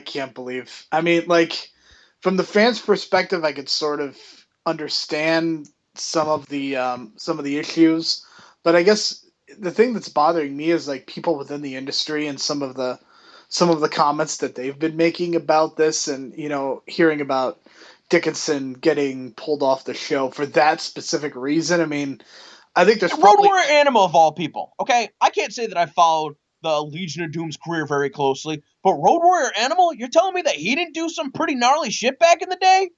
can't believe. I mean, like, from the fans' perspective, I could sort of understand some of the issues, but I guess the thing that's bothering me is like people within the industry and some of the comments that they've been making about this, and hearing about Dickinson getting pulled off the show for that specific reason. I mean, I think there's Road Warrior Animal of all people. Okay, I can't say that I followed the Legion of Doom's career very closely, but Road Warrior Animal, you're telling me that he didn't do some pretty gnarly shit back in the day?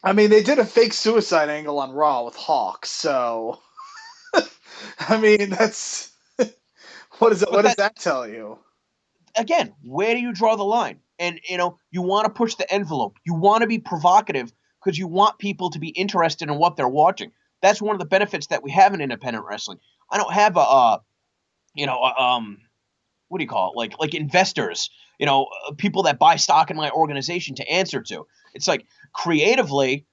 I mean, they did a fake suicide angle on Raw with Hawk, so I mean, that's what does that tell you? Again, where do you draw the line? And you want to push the envelope. You want to be provocative because you want people to be interested in what they're watching. That's one of the benefits that we have in independent wrestling. I don't have what do you call it? Like investors, people that buy stock in my organization to answer to. It's like creatively,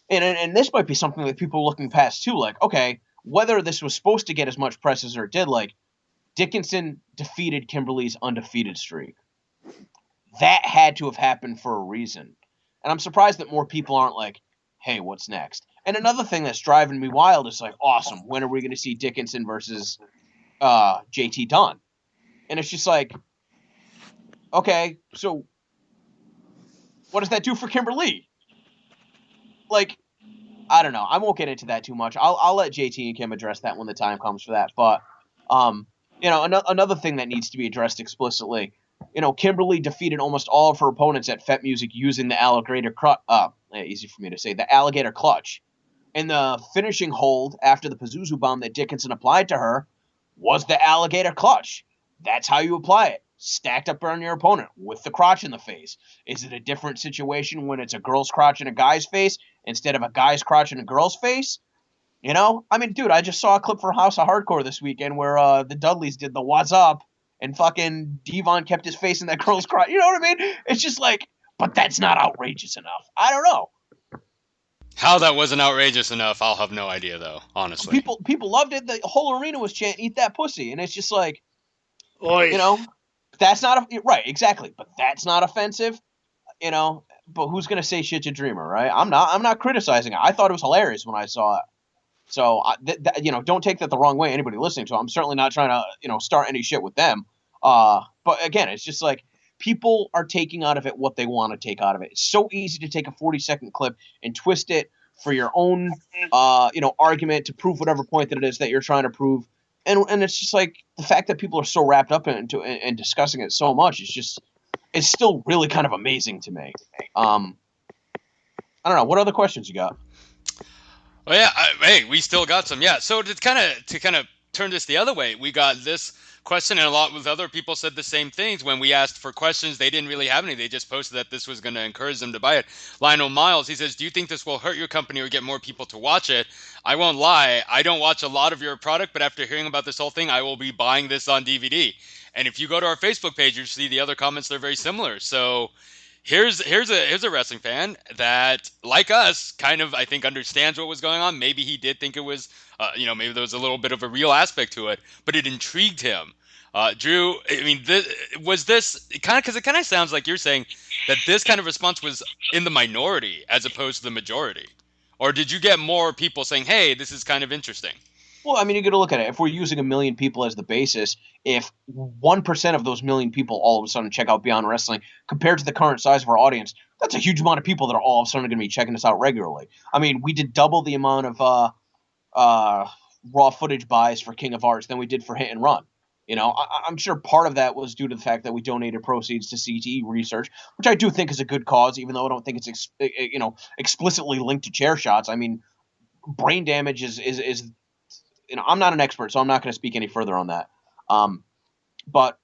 and this might be something that people are looking past too. Like, okay, whether this was supposed to get as much press as it did, like Dickinson defeated Kimberly's undefeated streak. That had to have happened for a reason. And I'm surprised that more people aren't like, hey, what's next? And another thing that's driving me wild is like, awesome, when are we going to see Dickinson versus JT Dunn? And it's just like, okay, so what does that do for Kimberly? Like, I don't know. I won't get into that too much. I'll let JT and Kim address that when the time comes for that. But another thing that needs to be addressed explicitly. Kimberly defeated almost all of her opponents at Fet Music using the alligator easy for me to say, the alligator clutch. And the finishing hold after the Pazuzu bomb that Dickinson applied to her was the alligator clutch. That's how you apply it. Stacked up on your opponent with the crotch in the face. Is it a different situation when it's a girl's crotch in a guy's face instead of a guy's crotch in a girl's face? I mean, dude, I just saw a clip for House of Hardcore this weekend where the Dudleys did the what's up and fucking Devon kept his face in that girl's crotch. You know what I mean? It's just like, but that's not outrageous enough. I don't know. How that wasn't outrageous enough, I'll have no idea, though, honestly. People loved it. The whole arena was chanting, eat that pussy. And it's just like, Oy. That's not right, exactly. But that's not offensive, but who's going to say shit to Dreamer, right? I'm not criticizing it. I thought it was hilarious when I saw it. So, don't take that the wrong way, anybody listening to it. I'm certainly not trying to, start any shit with them. But again, it's just like people are taking out of it what they want to take out of it. It's so easy to take a 40-second clip and twist it for your own, argument to prove whatever point that it is that you're trying to prove. And it's just like the fact that people are so wrapped up into and discussing it so much. It's still really kind of amazing to me. I don't know. What other questions you got? Well, yeah. Hey, we still got some. Yeah. So to kind of turn this the other way, we got this question, and a lot with other people said the same things when we asked for questions. They didn't really have any. They just posted that this was going to encourage them to buy it. Lionel Miles, he says, do you think this will hurt your company or get more people to watch it? I won't lie. I don't watch a lot of your product, but after hearing about this whole thing, I will be buying this on DVD. And if you go to our Facebook page, you see the other comments. They're very similar. So here's a wrestling fan that, like us, kind of, I think, understands what was going on. Maybe he did think it was, maybe there was a little bit of a real aspect to it, but it intrigued him. Drew, I mean, was this kind of, because it kind of sounds like you're saying that this kind of response was in the minority as opposed to the majority? Or did you get more people saying, hey, this is kind of interesting? Well, I mean, you got to look at it. If we're using 1 million people as the basis, if 1% of those 1 million people all of a sudden check out Beyond Wrestling compared to the current size of our audience, that's a huge amount of people that are all of a sudden going to be checking us out regularly. I mean, we did double the amount of raw footage buys for King of Hearts than we did for Hit and Run. You know, I'm sure part of that was due to the fact that we donated proceeds to CTE research, which I do think is a good cause, even though I don't think it's explicitly linked to chair shots. I mean, brain damage is I'm not an expert, so I'm not going to speak any further on that. But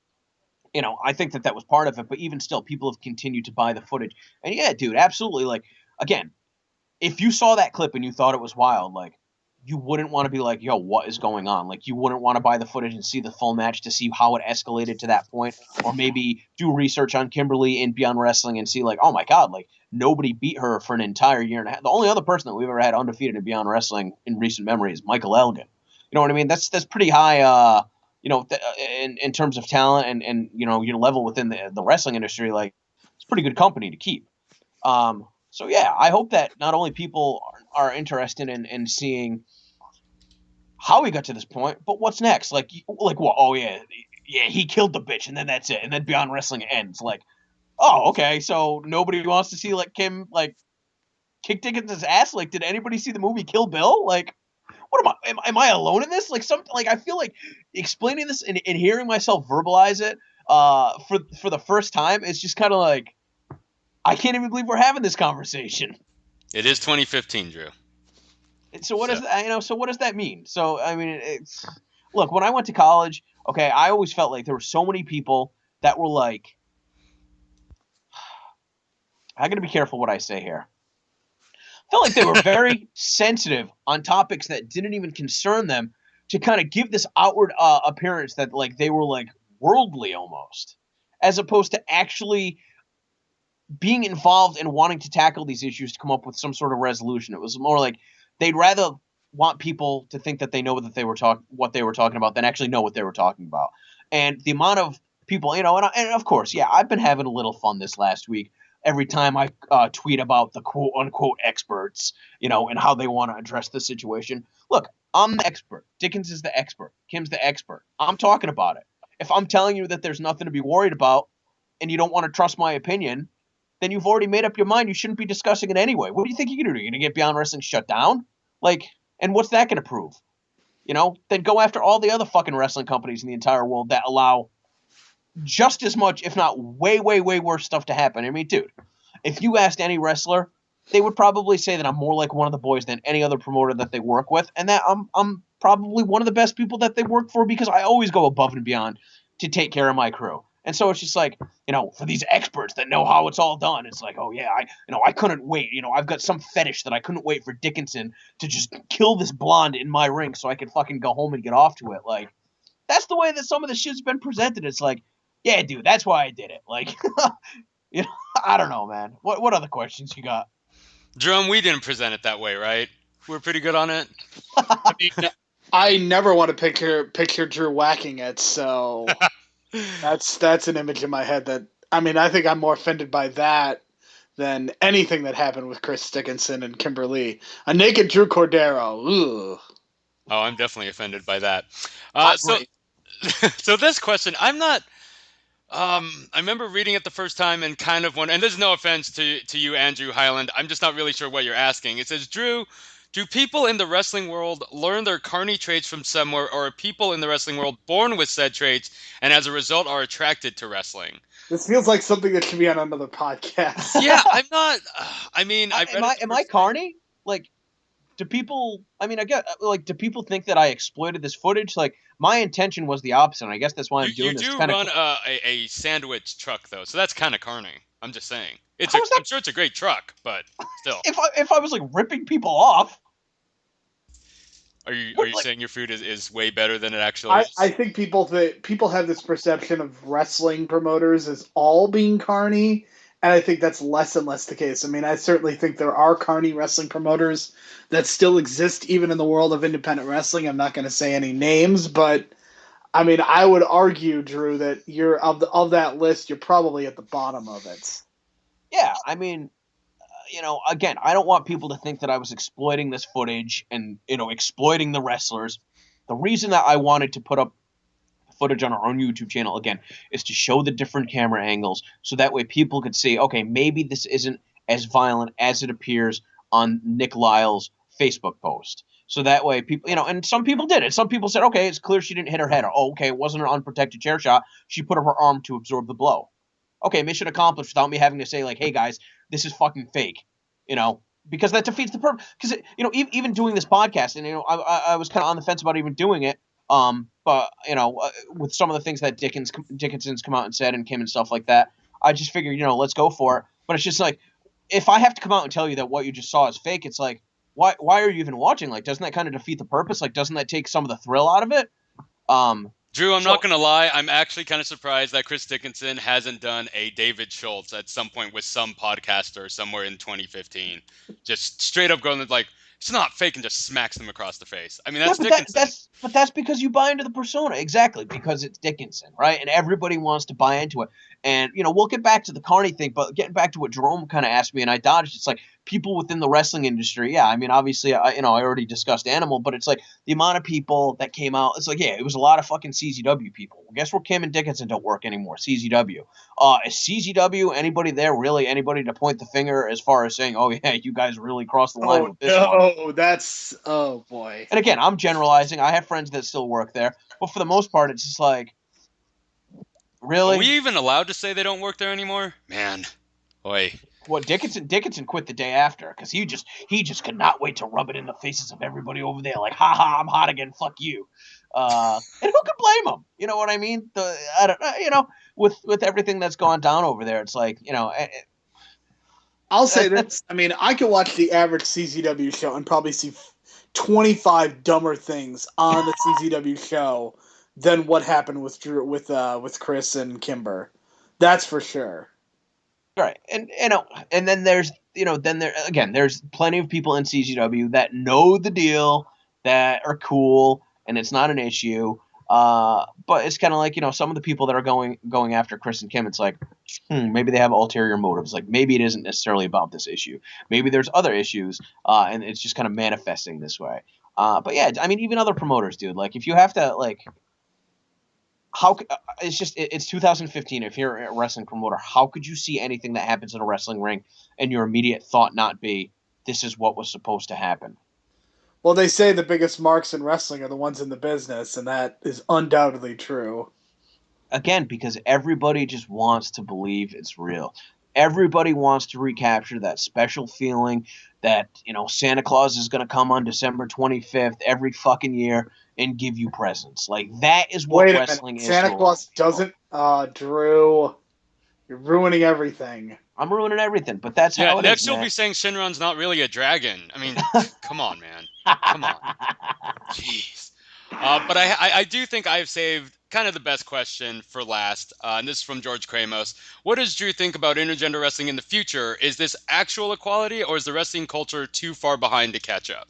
I think that was part of it. But even still, people have continued to buy the footage, and yeah, dude, absolutely. Like, again, if you saw that clip and you thought it was wild, like, you wouldn't want to be like, yo, what is going on? Like, you wouldn't want to buy the footage and see the full match to see how it escalated to that point, or maybe do research on Kimberly in Beyond Wrestling and see, like, oh my God, like, nobody beat her for an entire year and a half. The only other person that we've ever had undefeated in Beyond Wrestling in recent memory is Michael Elgin. You know what I mean? That's pretty high, in terms of talent and your level within the wrestling industry. Like, it's pretty good company to keep. So yeah, I hope that not only people are interested in seeing how we got to this point, but what's next? Like what? Oh yeah, he killed the bitch, and then that's it, and then Beyond Wrestling ends. Like, oh okay, so nobody wants to see like Kim like kick Dickinson's ass. Like, did anybody see the movie Kill Bill? Like, what am I alone in this? Like, I feel like explaining this and hearing myself verbalize it for the first time is just kind of like, I can't even believe we're having this conversation. It is 2015, Drew. So what does that, so what does that mean? So I mean, it's look, when I went to college, okay, I always felt like there were so many people that were like, I got to be careful what I say here. I felt like they were very sensitive on topics that didn't even concern them to kind of give this outward appearance that like they were like worldly almost, as opposed to actually being involved and wanting to tackle these issues to come up with some sort of resolution. It was more like they'd rather want people to think that they know what they were talking about than actually know what they were talking about. And the amount of people, and of course, yeah, I've been having a little fun this last week. Every time I tweet about the quote unquote experts, and how they want to address the situation. Look, I'm the expert. Dickens is the expert. Kim's the expert. I'm talking about it. If I'm telling you that there's nothing to be worried about and you don't want to trust my opinion, then you've already made up your mind. You shouldn't be discussing it anyway. What do you think you're going to do? You're going to get Beyond Wrestling shut down? Like, and what's that going to prove? Then go after all the other fucking wrestling companies in the entire world that allow just as much, if not way, way, way worse stuff to happen. I mean, dude, if you asked any wrestler, they would probably say that I'm more like one of the boys than any other promoter that they work with, and that I'm probably one of the best people that they work for because I always go above and beyond to take care of my crew. And so it's just like, for these experts that know how it's all done, it's like, oh yeah, I couldn't wait. I've got some fetish that I couldn't wait for Dickinson to just kill this blonde in my ring so I could fucking go home and get off to it. Like, that's the way that some of the shit's been presented. It's like, yeah, dude, that's why I did it. Like, I don't know, man. What other questions you got? Jerome, we didn't present it that way, right? We're pretty good on it. I mean, I never want to picture Drew whacking it, so that's an image in my head that, I mean, I think I'm more offended by that than anything that happened with Chris Dickinson and Kimberly. A naked Drew Cordeiro. Ugh. Oh, I'm definitely offended by that. So this question, I'm not. I remember reading it the first time and kind of and there's no offense to you, Andrew Highland. I'm just not really sure what you're asking. It says, Drew, do people in the wrestling world learn their carny traits from somewhere, or are people in the wrestling world born with said traits and as a result are attracted to wrestling? This feels like something that should be on another podcast. Yeah, I'm not. I mean, am I carny? Like, do people? I mean, I get like, do people think that I exploited this footage? Like, my intention was the opposite. And I guess that's why I'm doing this. You do run a sandwich truck though, so that's kind of carny. I'm just saying. I'm sure it's a great truck, but still. If I was like ripping people off. Are you saying your food is way better than it actually is? I think people have this perception of wrestling promoters as all being carny, and I think that's less and less the case. I mean, I certainly think there are carny wrestling promoters that still exist even in the world of independent wrestling. I'm not going to say any names, but I mean, I would argue, Drew, that you're of that list, you're probably at the bottom of it. Yeah, I mean, again, I don't want people to think that I was exploiting this footage and, exploiting the wrestlers. The reason that I wanted to put up footage on our own YouTube channel again is to show the different camera angles so that way people could see, okay, maybe this isn't as violent as it appears on Nick Lyle's Facebook post. So that way people, and some people did it. Some people said, okay, it's clear she didn't hit her head. Or, oh, okay, it wasn't an unprotected chair shot. She put up her arm to absorb the blow. Okay, mission accomplished without me having to say, like, hey, guys, this is fucking fake, because that defeats the purpose. Because, even doing this podcast, and, I was kind of on the fence about even doing it, but, with some of the things that Dickinson's come out and said and Kim and stuff like that, I just figured, let's go for it. But it's just like, if I have to come out and tell you that what you just saw is fake, it's like, why are you even watching? Like, doesn't that kind of defeat the purpose? Like, doesn't that take some of the thrill out of it? Drew, I'm not going to lie. I'm actually kind of surprised that Chris Dickinson hasn't done a David Schultz at some point with some podcaster somewhere in 2015. Just straight up going like, it's not fake, and just smacks them across the face. I mean, that's Dickinson. That's because you buy into the persona. Exactly, because it's Dickinson, right? And everybody wants to buy into it. And, we'll get back to the Carney thing, but getting back to what Jerome kind of asked me, and I dodged, it's like people within the wrestling industry. Yeah, I mean, obviously, I already discussed Animal, but it's like the amount of people that came out. It's like, yeah, it was a lot of fucking CZW people. Well, guess where Kim and Dickinson don't work anymore? CZW. Is CZW anybody there, really anybody to point the finger as far as saying, oh, yeah, you guys really crossed the line with this one? Oh, boy. And again, I'm generalizing. I have friends that still work there. But for the most part, it's just like, really? Are we even allowed to say they don't work there anymore? Man. Boy. Well, Dickinson quit the day after because he just could not wait to rub it in the faces of everybody over there. Like, ha ha, I'm hot again. Fuck you. And who could blame him? You know what I mean? I don't. With everything that's gone down over there, it's like, I'll say this. I mean, I could watch the average CZW show and probably see 25 dumber things on the CZW show than what happened with Drew, with Chris and Kimber. That's for sure. Right. And then there's there's plenty of people in CZW that know the deal, that are cool, and it's not an issue. But it's kind of like, some of the people that are going after Chris and Kim, it's like, maybe they have ulterior motives. Like, maybe it isn't necessarily about this issue. Maybe there's other issues, and it's just kind of manifesting this way. But yeah, I mean, even other promoters, dude. Like, if you have to, like, it's 2015. If you're a wrestling promoter, how could you see anything that happens in a wrestling ring and your immediate thought not be, this is what was supposed to happen? Well, they say the biggest marks in wrestling are the ones in the business, and that is undoubtedly true. Again, because everybody just wants to believe it's real. Everybody wants to recapture that special feeling that, Santa Claus is going to come on December 25th every fucking year and give you presents. Like, that is what wrestling is. Santa Claus doesn't, Drew, you're ruining everything. I'm ruining everything, but that's how it next is, you'll man. be saying Shinron's not really a dragon. I mean, come on, man. Come on. Jeez. But I do think I've saved kind of the best question for last, and this is from George Kramos. What does Drew think about intergender wrestling in the future? Is this actual equality, or is the wrestling culture too far behind to catch up?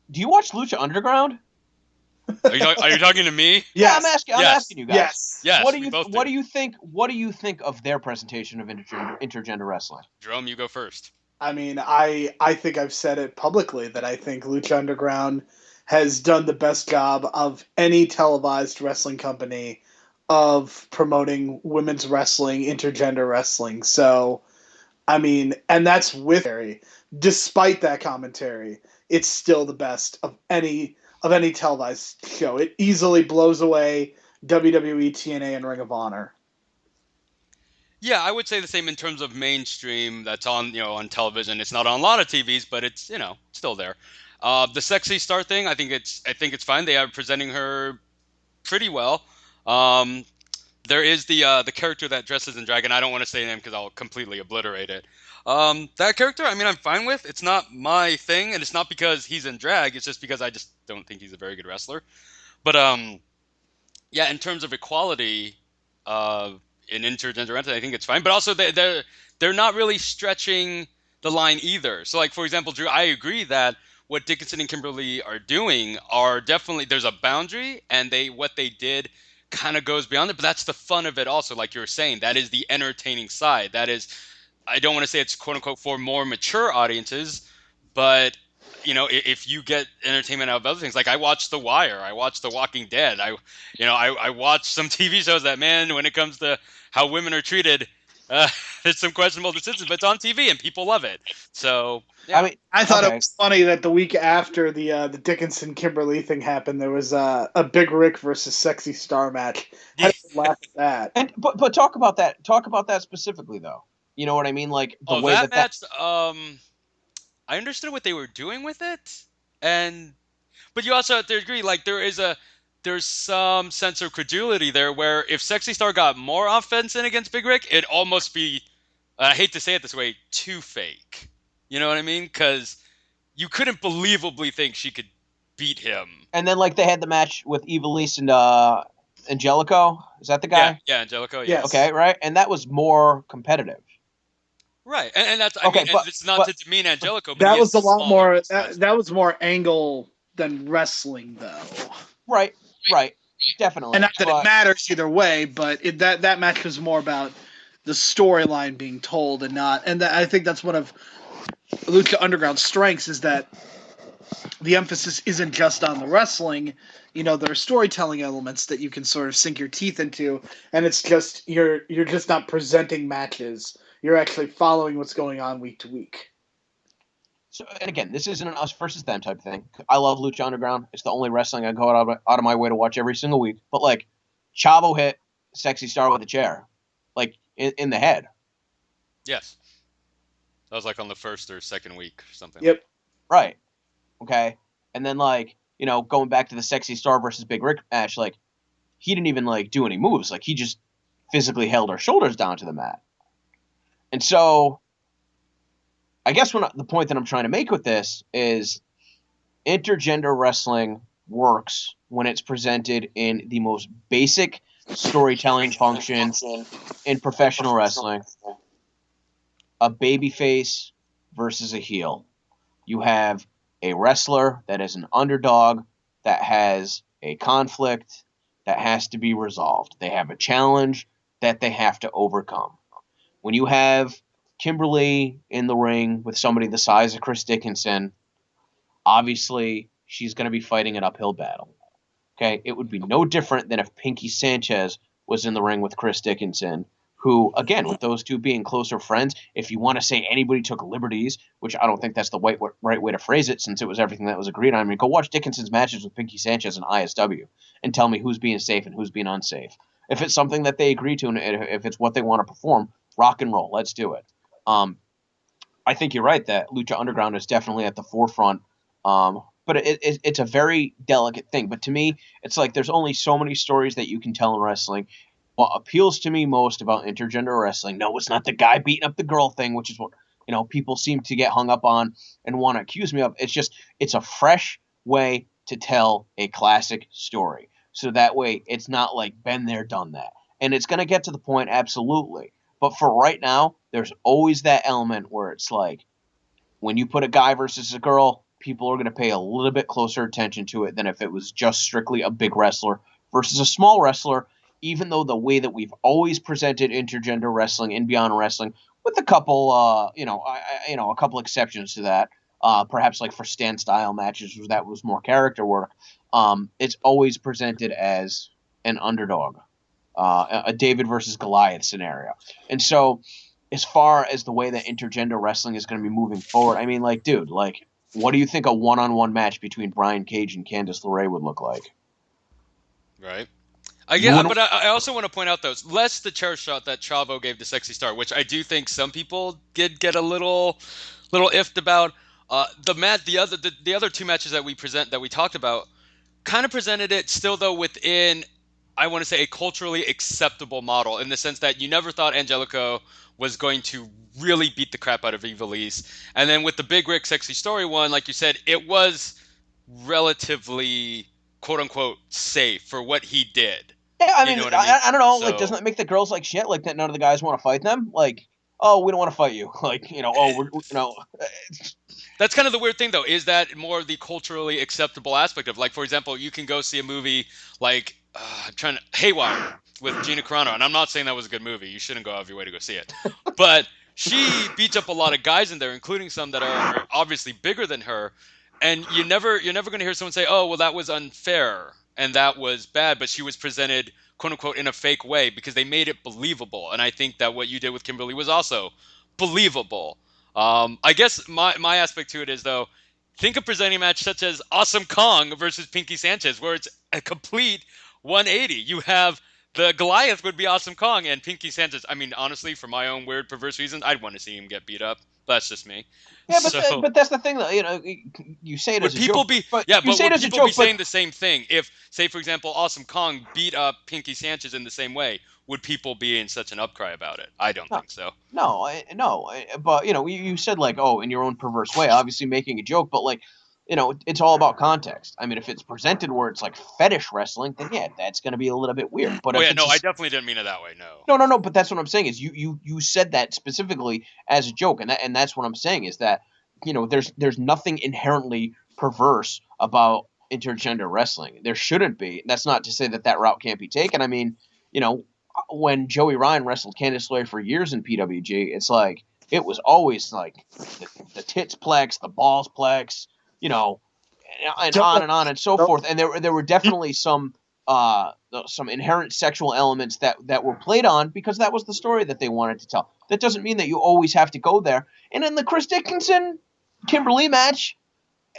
Do you watch Lucha Underground? Are you talking to me? Yeah, I'm asking you guys. Yes. What do you think of their presentation of intergender wrestling? Jerome, you go first. I mean, I think I've said it publicly that I think Lucha Underground has done the best job of any televised wrestling company of promoting women's wrestling, intergender wrestling. So, I mean, and that's with despite that commentary, it's still the best of any televised show. It easily blows away WWE, TNA, and Ring of Honor. Yeah, I would say the same in terms of mainstream that's on, on television. It's not on a lot of TVs, but it's, still there. The Sexy Star thing, I think it's fine. They are presenting her pretty well. There is the character that dresses in drag, and I don't want to say the name because I'll completely obliterate it. That character, I mean, I'm fine with. It's not my thing, and it's not because he's in drag. It's just because I just don't think he's a very good wrestler. But yeah, in terms of equality, in intergender wrestling, I think it's fine. But also, they're not really stretching the line either. So, like, for example, Drew, I agree that what Dickinson and Kimberly are doing are definitely, there's a boundary, and what they did kind of goes beyond it. But that's the fun of it also, like you were saying. That is the entertaining side. That is, I don't want to say it's quote unquote for more mature audiences, but if you get entertainment out of other things, like I watch The Wire, I watch The Walking Dead, I watch some TV shows that, man, when it comes to how women are treated, uh, there's some questionable decisions, but it's on TV and people love it. So I yeah. mean, I thought it okay. was funny that the week after the Dickinson Kimberly thing happened, there was a Big Rick versus Sexy Star match. Had to laugh at that. And but talk about that. Talk about that specifically, though. You know what I mean? Like the Oh, way that that. match. I understood what they were doing with it, and but you also have to agree, like there's some sense of credulity there, where if Sexy Star got more offense in against Big Rick, it'd almost be, I hate to say it this way, too fake. You know what I mean? Because you couldn't believably think she could beat him. And then like they had the match with Evilise and Angelico. Is that the Yeah, guy? yeah, Angelico, Yes. yes. Okay, right. And that was more competitive. Right, and that's, I mean, Okay, and it's not but to demean Angelico, but he That is was a a lot smaller more. specimen. That was more angle than wrestling, though. right, right, And definitely. not that it But matters either way, but that match was more about the storyline being told and not. And I think that's one of Lucha Underground's strengths is that the emphasis isn't just on the wrestling. There are storytelling elements that you can sort of sink your teeth into, and it's just you're just not presenting matches. You're actually following what's going on week to week. so, and again, this isn't an us versus them type of thing. I love Lucha Underground. It's the only wrestling I go out of my way to watch every single week. But like, Chavo hit Sexy Star with a chair, like in the head. Yes, that was like on the first or second week or something like Yep. that. Right. Okay. And then like going back to the Sexy Star versus Big Rick match, like he didn't even like do any moves. Like he just physically held our shoulders down to the mat. And so I guess the point that I'm trying to make with this is intergender wrestling works when it's presented in the most basic storytelling function in professional wrestling: a babyface versus a heel. You have a wrestler that is an underdog that has a conflict that has to be resolved. They have a challenge that they have to overcome. When you have Kimberly in the ring with somebody the size of Chris Dickinson, obviously she's going to be fighting an uphill battle. Okay, it would be no different than if Pinky Sanchez was in the ring with Chris Dickinson, who, again, with those two being closer friends, if you want to say anybody took liberties, which I don't think that's the right way to phrase it, since it was everything that was agreed on. I mean, go watch Dickinson's matches with Pinky Sanchez and ISW and tell me who's being safe and who's being unsafe. If it's something that they agree to and if it's what they want to perform, rock and roll. Let's do it. I think you're right that Lucha Underground is definitely at the forefront. But it's a very delicate thing. But to me, it's like there's only so many stories that you can tell in wrestling. What appeals to me most about intergender wrestling, no, it's not the guy beating up the girl thing, which is what people seem to get hung up on and want to accuse me of. It's a fresh way to tell a classic story. So that way, it's not like been there, done that, and it's going to get to the point, absolutely. But for right now, there's always that element where it's like when you put a guy versus a girl, people are going to pay a little bit closer attention to it than if it was just strictly a big wrestler versus a small wrestler, even though the way that we've always presented intergender wrestling and beyond wrestling, with a couple, a couple exceptions to that, perhaps like for stand style matches, that was more character work. It's always presented as an underdog, a David versus Goliath scenario. And so as far as the way that intergender wrestling is going to be moving forward, I mean, like, dude, like, what do you think a one-on-one match between Brian Cage and Candice LeRae would look like? Right. You wouldn't. But I also want to point out, though, less the chair shot that Chavo gave to Sexy Star, which I do think some people did get a little iffed about. The other two matches that we talked about, kind of presented it still, though, within, I want to say, a culturally acceptable model, in the sense that you never thought Angelico was going to really beat the crap out of Ivelisse. And then with the Big Rick Sexy Story one, like you said, it was relatively, quote unquote, safe for what he did. Yeah, I You mean, know what I mean? I don't know. Like, doesn't So that make the girls like shit? Like that none of the guys want to fight them? Like, oh, we don't want to fight you. Like, oh, that's kind of the weird thing, though, is that more of the culturally acceptable aspect of, like, for example, you can go see a movie like I'm trying to Haywire with Gina Carano, and I'm not saying that was a good movie. You shouldn't go out of your way to go see it, but she beats up a lot of guys in there, including some that are obviously bigger than her. And you're never going to hear someone say, "Oh, well, that was unfair and that was bad," but she was presented, quote unquote, in a fake way because they made it believable. And I think that what you did with Kimberly was also believable. I guess my aspect to it is though, think of presenting a match such as Awesome Kong versus Pinky Sanchez, where it's a complete 180. You have the Goliath would be Awesome Kong and Pinky Sanchez. I mean, honestly, for my own weird perverse reasons, I'd want to see him get beat up. That's just me. Yeah, So but that's the thing, though. You know, you say it would as a people joke, be but yeah, you but say it would as a people be joke, but saying the same thing if, say, for example, Awesome Kong beat up Pinky Sanchez in the same way? Would people be in such an upcry about it? I don't no, think so. no. But you know, you said like, oh, in your own perverse way, obviously making a joke, but like, you know, it's all about context. I mean, if it's presented where it's like fetish wrestling, then yeah, that's going to be a little bit weird. But Oh if yeah, it's no, I definitely didn't mean it that way. No. no. But that's what I'm saying is you said that specifically as a joke, and that's what I'm saying is that you know there's nothing inherently perverse about intergender wrestling. There shouldn't be. That's not to say that that route can't be taken. I mean, you know, when Joey Ryan wrestled Candice LeRae for years in PWG, it's like it was always like the tits plex, the balls plex, you know, and on and so forth. And there were definitely some inherent sexual elements that were played on because that was the story that they wanted to tell. That doesn't mean that you always have to go there. And in the Chris Dickinson Kimberly match,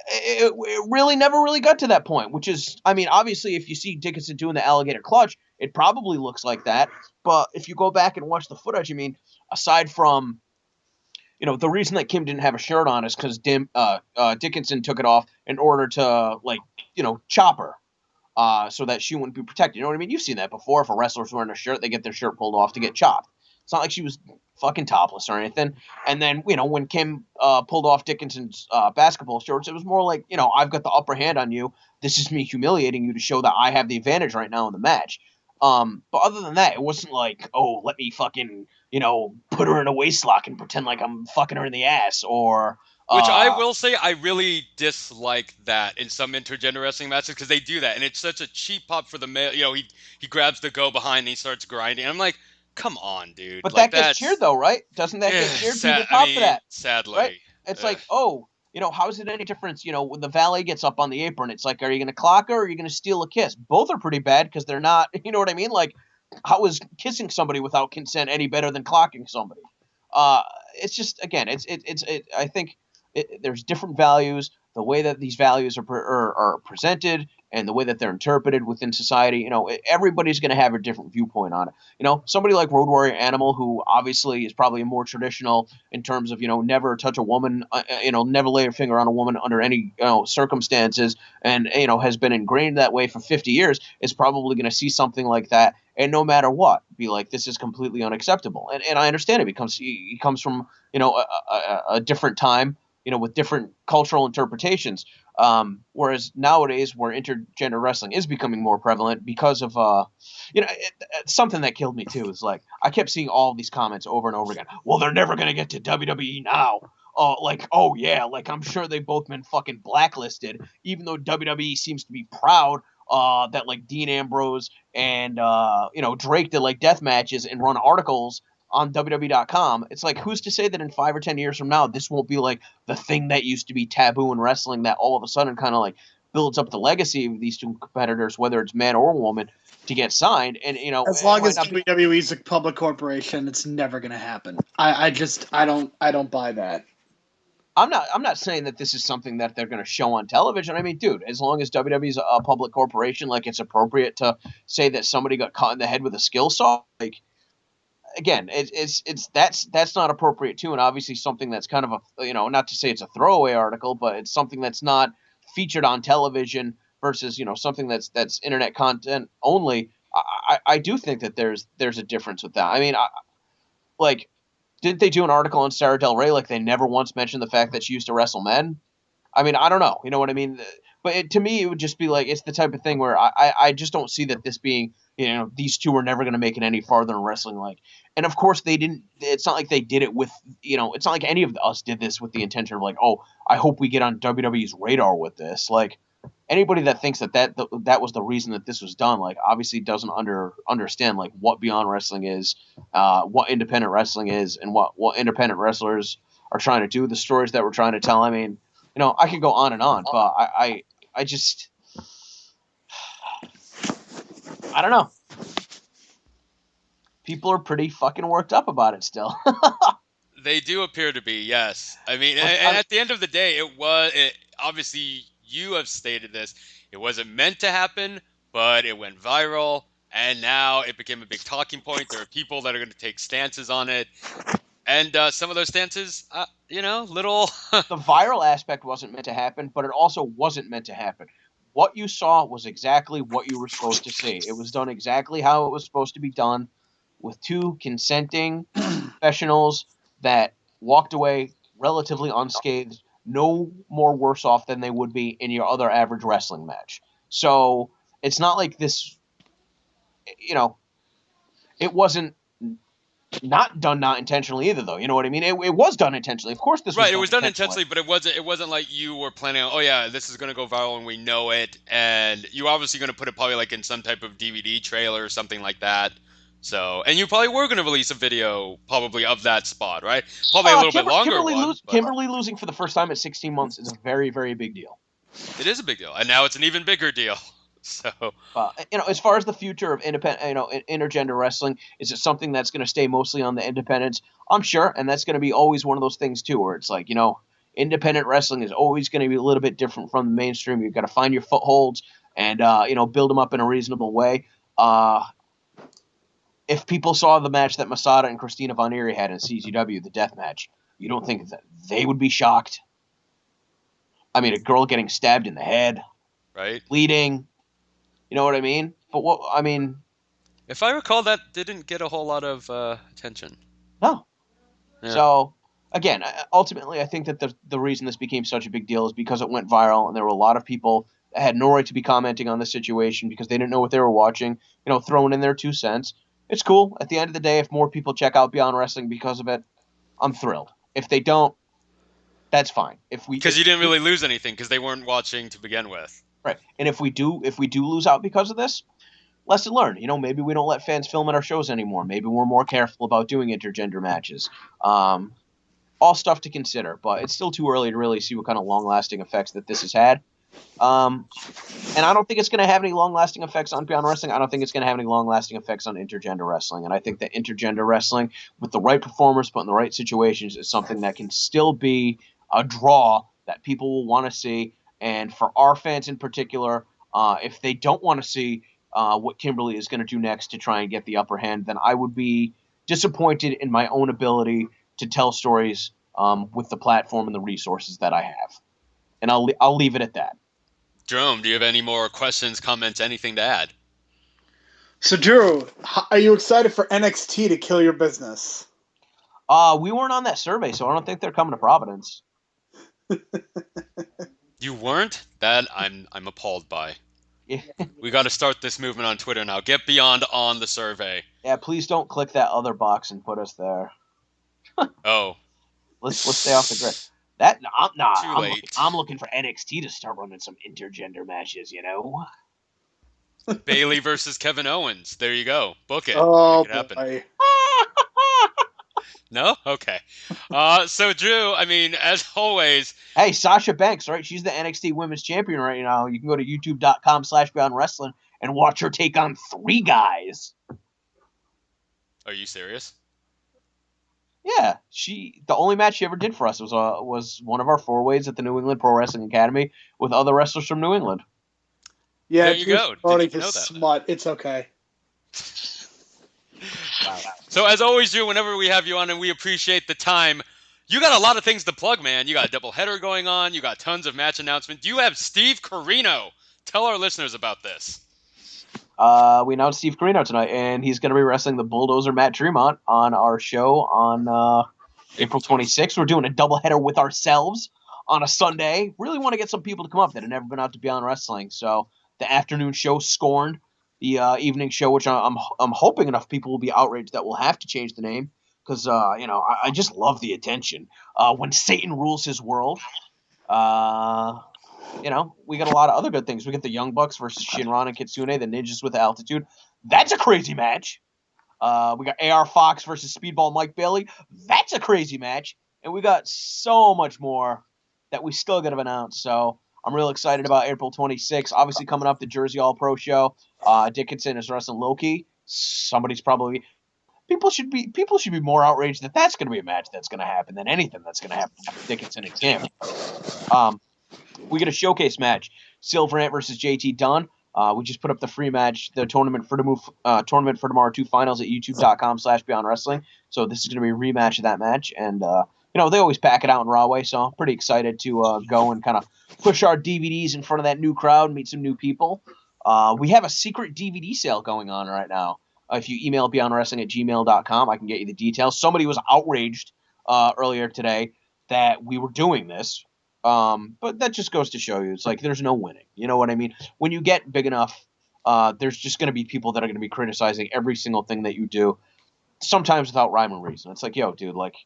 it really never really got to that point, which is, I mean, obviously, if you see Dickinson doing the alligator clutch, it probably looks like that. But if you go back and watch the footage, I mean, aside from, you know, the reason that Kim didn't have a shirt on is because Dickinson took it off in order to, like, you know, chop her. So that she wouldn't be protected. You know what I mean? You've seen that before. If a wrestler's wearing a shirt, they get their shirt pulled off to get chopped. It's not like she was fucking topless or anything. And then, you know, when Kim pulled off Dickinson's basketball shorts, it was more like, you know, I've got the upper hand on you. This is me humiliating you to show that I have the advantage right now in the match. But other than that, it wasn't like, oh, let me fucking, you know, put her in a waistlock and pretend like I'm fucking her in the ass or Which I will say, I really dislike that in some intergender wrestling matches because they do that, and it's such a cheap pop for the male. You know, he grabs the go behind and he starts grinding. I'm like, come on, dude. But Like that gets cheered that's though, right? Doesn't that get cheered? sad. People I pop for mean, that, right? sadly, It's ugh. like, oh, you know, how is it any difference? You know, when the valet gets up on the apron, it's like, are you going to clock her or are you going to steal a kiss? Both are pretty bad because they're not, you know what I mean? Like, how is kissing somebody without consent any better than clocking somebody? Uh, it's just, again, I think there's different values. The way that these values are presented and the way that they're interpreted within society, you know, everybody's going to have a different viewpoint on it. You know, somebody like Road Warrior Animal, who obviously is probably more traditional in terms of, you know, never touch a woman, you know, never lay a finger on a woman under any, you know, circumstances, and, you know, has been ingrained that way for 50 years, is probably going to see something like that. And no matter what, be like, this is completely unacceptable. And I understand it. He comes from, you know, a different time, you know, with different cultural interpretations. Whereas nowadays, where intergender wrestling is becoming more prevalent because of, you know, something that killed me too is like I kept seeing all these comments over and over again. Well, they're never gonna get to WWE now. Oh, like, oh yeah, like I'm sure they've both been fucking blacklisted, even though WWE seems to be proud that like Dean Ambrose and you know, Drake did like death matches and run articles on WWE.com. It's like, who's to say that in 5 or 10 years from now, this won't be like the thing that used to be taboo in wrestling that all of a sudden kind of like builds up the legacy of these two competitors, whether it's man or woman, to get signed. And, you know, As it long might as not be. WWE's a public corporation, it's never going to happen. I don't buy that. I'm not saying that this is something that they're going to show on television. I mean, dude, as long as WWE's a public corporation, like it's appropriate to say that somebody got caught in the head with a skill saw. Like, again, it's that's not appropriate too, and obviously something that's kind of a, you know, not to say it's a throwaway article, but it's something that's not featured on television versus, you know, something that's internet content only. I do think that there's a difference with that. I mean, like, didn't they do an article on Sarah Del Rey like they never once mentioned the fact that she used to wrestle men? I mean, I don't know. You know what I mean? But to me, it would just be like, it's the type of thing where I just don't see that this being, you know, these two are never going to make it any farther in wrestling. Like, and of course they didn't. It's not like they did it with, you know, it's not like any of us did this with the intention of like, oh, I hope we get on WWE's radar with this. Like, anybody that thinks that was the reason that this was done, like, obviously doesn't understand like what Beyond Wrestling is, what independent wrestling is, and what independent wrestlers are trying to do, the stories that we're trying to tell. I mean, I could go on and on, but I just, I don't know. People are pretty fucking worked up about it still. They do appear to be, yes. I mean, Which, and at the end of the day, obviously, you have stated this. It wasn't meant to happen, but it went viral, and now it became a big talking point. There are people that are going to take stances on it, and some of those stances, little. the viral aspect wasn't meant to happen, but it also wasn't meant to happen. What you saw was exactly what you were supposed to see. It was done exactly how it was supposed to be done, with two consenting professionals that walked away relatively unscathed, no more worse off than they would be in your other average wrestling match. So it's not like this, it wasn't not intentionally either, though. You know what I mean? It was done intentionally. Of course, this was Right, it done was done intentionally. intentionally, but it wasn't like you were planning on, oh yeah, this is gonna go viral and we know it, and you're obviously gonna put it probably like in some type of DVD trailer or something like that. So, and you probably were gonna release a video probably of that spot, right? Probably a little bit longer one, but Kimberly losing for the first time at 16 months is a very, very big deal. it is a big deal, and now it's an even bigger deal. So, As far as the future of independent, intergender wrestling, is it something that's going to stay mostly on the independents? I'm sure, and that's going to be always one of those things too, where it's like, independent wrestling is always going to be a little bit different from the mainstream. You've got to find your footholds and build them up in a reasonable way. If people saw the match that Masada and Christina Von Eerie had in CZW, the death match, you don't think that they would be shocked? I mean, a girl getting stabbed in the head, right? bleeding. You know what I mean? But If I recall, that didn't get a whole lot of attention. no. Yeah. So again, ultimately, I think that the reason this became such a big deal is because it went viral, and there were a lot of people that had no right to be commenting on the situation because they didn't know what they were watching. Throwing in their 2 cents. It's cool. At the end of the day, if more people check out Beyond Wrestling because of it, I'm thrilled. If they don't, that's fine. Because you didn't really lose anything because they weren't watching to begin with. Right, and if we do lose out because of this, lesson learned. Maybe we don't let fans film at our shows anymore. Maybe we're more careful about doing intergender matches. All stuff to consider, but it's still too early to really see what kind of long-lasting effects that this has had. And I don't think it's going to have any long-lasting effects on Beyond Wrestling. I don't think it's going to have any long-lasting effects on intergender wrestling. And I think that intergender wrestling, with the right performers put in the right situations, is something that can still be a draw that people will want to see. And for our fans in particular, if they don't want to see what Kimberly is going to do next to try and get the upper hand, then I would be disappointed in my own ability to tell stories with the platform and the resources that I have. And I'll leave it at that. Jerome, do you have any more questions, comments, anything to add? So, Drew, are you excited for NXT to kill your business? We weren't on that survey, so I don't think they're coming to Providence. You weren't? That I'm appalled by. Yeah. We got to start this movement on Twitter now. Get Beyond on the survey. Yeah, please don't click that other box and put us there. Oh, Let's stay off the grid. Too late. I'm looking for NXT to start running some intergender matches. Bailey versus Kevin Owens. There you go. Book it. Oh, Make it happen. boy. No? Okay. So Drew, I mean, as always, Hey, Sasha Banks, right? She's the NXT Women's Champion right now. You can go to youtube.com/Beyond Wrestling and watch her take on 3 guys. are you serious? Yeah, the only match she ever did for us was one of our 4-ways at the New England Pro Wrestling Academy with other wrestlers from New England. Yeah, There you go. Voting Did you for know that? smut. It's okay. Wow. So as always, Drew, whenever we have you on, and we appreciate the time, you got a lot of things to plug, man. You got a doubleheader going on. You got tons of match announcements. You have Steve Corino. Tell our listeners about this. We announced Steve Corino tonight, and he's going to be wrestling the Bulldozer Matt Tremont on our show on April 26th. We're doing a doubleheader with ourselves on a Sunday. Really want to get some people to come up that have never been out to Beyond Wrestling. So the afternoon show, Scorned, the evening show, which I'm hoping enough people will be outraged that we'll have to change the name because I just love the attention. When Satan rules his world. We got a lot of other good things. We got the Young Bucks versus Shinron and Kitsune, the Ninjas with Altitude. That's a crazy match. We got AR Fox versus Speedball Mike Bailey. That's a crazy match. And we got so much more that we still got to announce. So I'm real excited about April 26th. Obviously, coming up, the Jersey All Pro show. Dickinson is wrestling Loki. Somebody's probably people should be more outraged that that's going to be a match that's going to happen than anything that's going to happen with Dickinson and Kim. We get a showcase match: Silver Ant versus JT Dunn. We just put up the free match, the tournament for tomorrow 2 finals at youtube.com/Beyond Wrestling. So this is going to be a rematch of that match, and they always pack it out in Rahway, so I'm pretty excited to go and kind of push our DVDs in front of that new crowd, meet some new people. We have a secret DVD sale going on right now. If you email beyondwrestling@gmail.com, I can get you the details. Somebody was outraged earlier today that we were doing this. But that just goes to show you, it's like there's no winning. You know what I mean? When you get big enough, there's just going to be people that are going to be criticizing every single thing that you do, sometimes without rhyme or reason. It's like, yo, dude, like,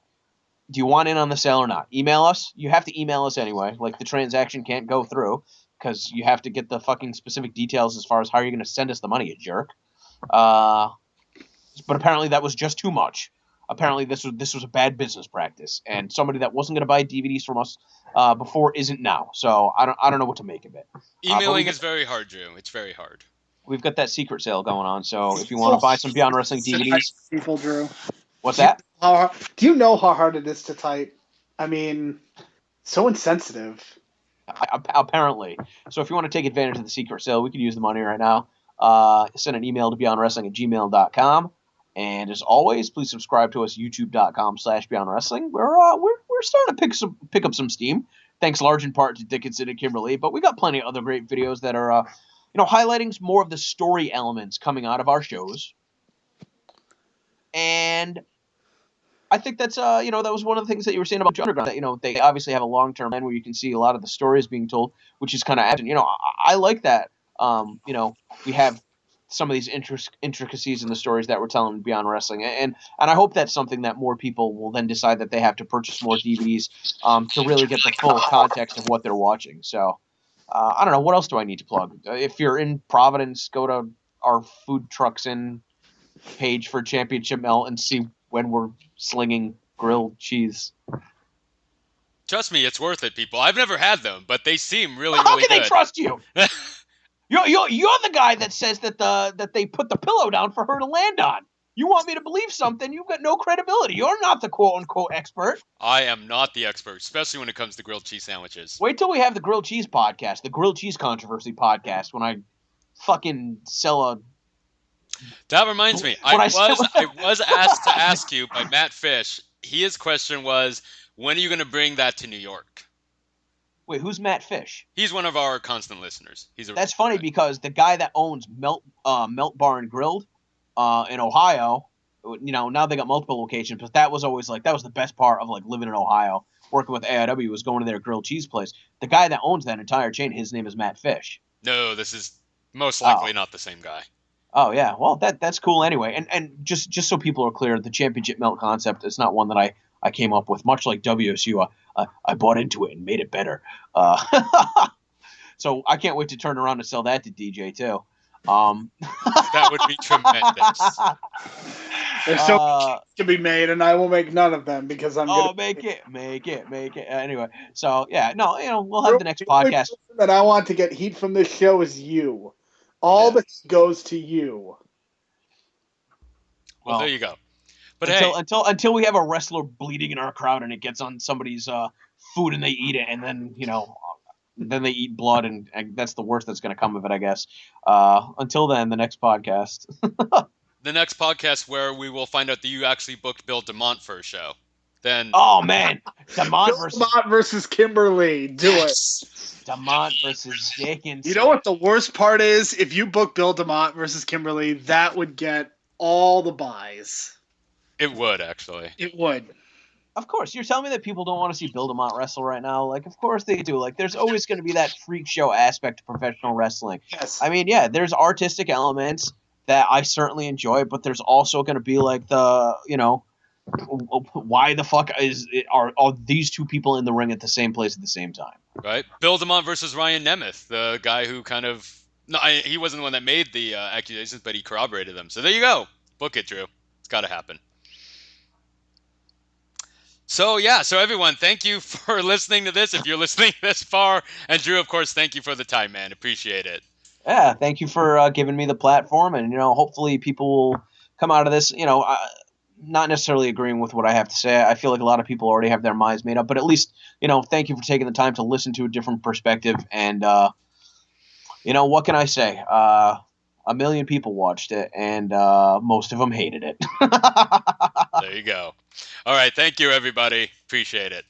do you want in on the sale or not? Email us. You have to email us anyway. Like, the transaction can't go through because you have to get the fucking specific details as far as how you're going to send us the money, you jerk. But apparently that was just too much. Apparently this was a bad business practice, and somebody that wasn't going to buy DVDs from us before isn't now. So I don't know what to make of it. Emailing is very hard, Drew. It's very hard. We've got that secret sale going on, so if you want to buy some Beyond Wrestling DVDs, people, Drew. What's that? Do you know how hard it is to type? I mean, so insensitive. Apparently. So if you want to take advantage of the secret sale, we could use the money right now. Send an email to beyondwrestling@gmail.com. And as always, please subscribe to us, youtube.com/beyondwrestling. We're starting to pick up some steam, thanks large in part to Dickinson and Kimberly. But we got plenty of other great videos that are, highlighting more of the story elements coming out of our shows. And I think that's, that was one of the things that you were saying about Underground. That, they obviously have a long-term plan where you can see a lot of the stories being told, which is kind of absent. I like that. We have some of these intricacies in the stories that we're telling Beyond Wrestling, and I hope that's something that more people will then decide that they have to purchase more DVDs to really get the full context of what they're watching. So I don't know, what else do I need to plug? If you're in Providence, go to our Food Trucks In page for Championship Melt and see when we're slinging grilled cheese. Trust me, it's worth it, people. I've never had them, but they seem really, How really good. How can they trust you? You're the guy that says that they put the pillow down for her to land on. You want me to believe something? You've got no credibility. You're not the quote-unquote expert. I am not the expert, especially when it comes to grilled cheese sandwiches. Wait till we have the grilled cheese podcast, the grilled cheese controversy podcast, when I fucking sell a... That reminds me, I was asked to ask you by Matt Fish. His question was, when are you going to bring that to New York? Wait, who's Matt Fish? He's one of our constant listeners. That's funny because the guy that owns Melt Bar and Grilled in Ohio, now they got multiple locations, but that was always that was the best part of living in Ohio, working with AIW, was going to their grilled cheese place. The guy that owns that entire chain, his name is Matt Fish. No, this is most likely not the same guy. Oh yeah, well that's cool anyway. And just so people are clear, the Championship Melt concept is not one that I came up with. Much like WSU, I bought into it and made it better. So I can't wait to turn around and sell that to DJ too. That would be tremendous. There's so much to be made, and I will make none of them because I'm going to make it. Anyway, so yeah, no, we'll have the next podcast. That I want to get heat from this show is you. All that goes to you. Well, there you go. But until we have a wrestler bleeding in our crowd and it gets on somebody's food and they eat it, and then then they eat blood, and that's the worst that's going to come of it, I guess. Until then, the next podcast. The next podcast where we will find out that you actually booked Bill DeMont for a show. Then. Oh man, DeMont versus Kimberly. Do it. DeMont versus Dickinson. You know what the worst part is? If you book Bill DeMont versus Kimberly, that would get all the buys. It would, actually. It would. Of course. You're telling me that people don't want to see Bill DeMont wrestle right now? Of course they do. There's always going to be that freak show aspect to professional wrestling. Yes. I mean, yeah, there's artistic elements that I certainly enjoy, but there's also going to be why the fuck are these two people in the ring at the same place at the same time? Right. Bill DeMont versus Ryan Nemeth, the guy who he wasn't the one that made the accusations, but he corroborated them. So there you go. Book it, Drew. It's got to happen. So yeah, so everyone, thank you for listening to this. If you're listening this far, and Drew, of course, thank you for the time, man. Appreciate it. Yeah, thank you for giving me the platform, and hopefully people will come out of this, not necessarily agreeing with what I have to say. I feel like a lot of people already have their minds made up, but at least thank you for taking the time to listen to a different perspective. And what can I say? A million people watched it, and most of them hated it. There you go. All right, thank you, everybody. Appreciate it.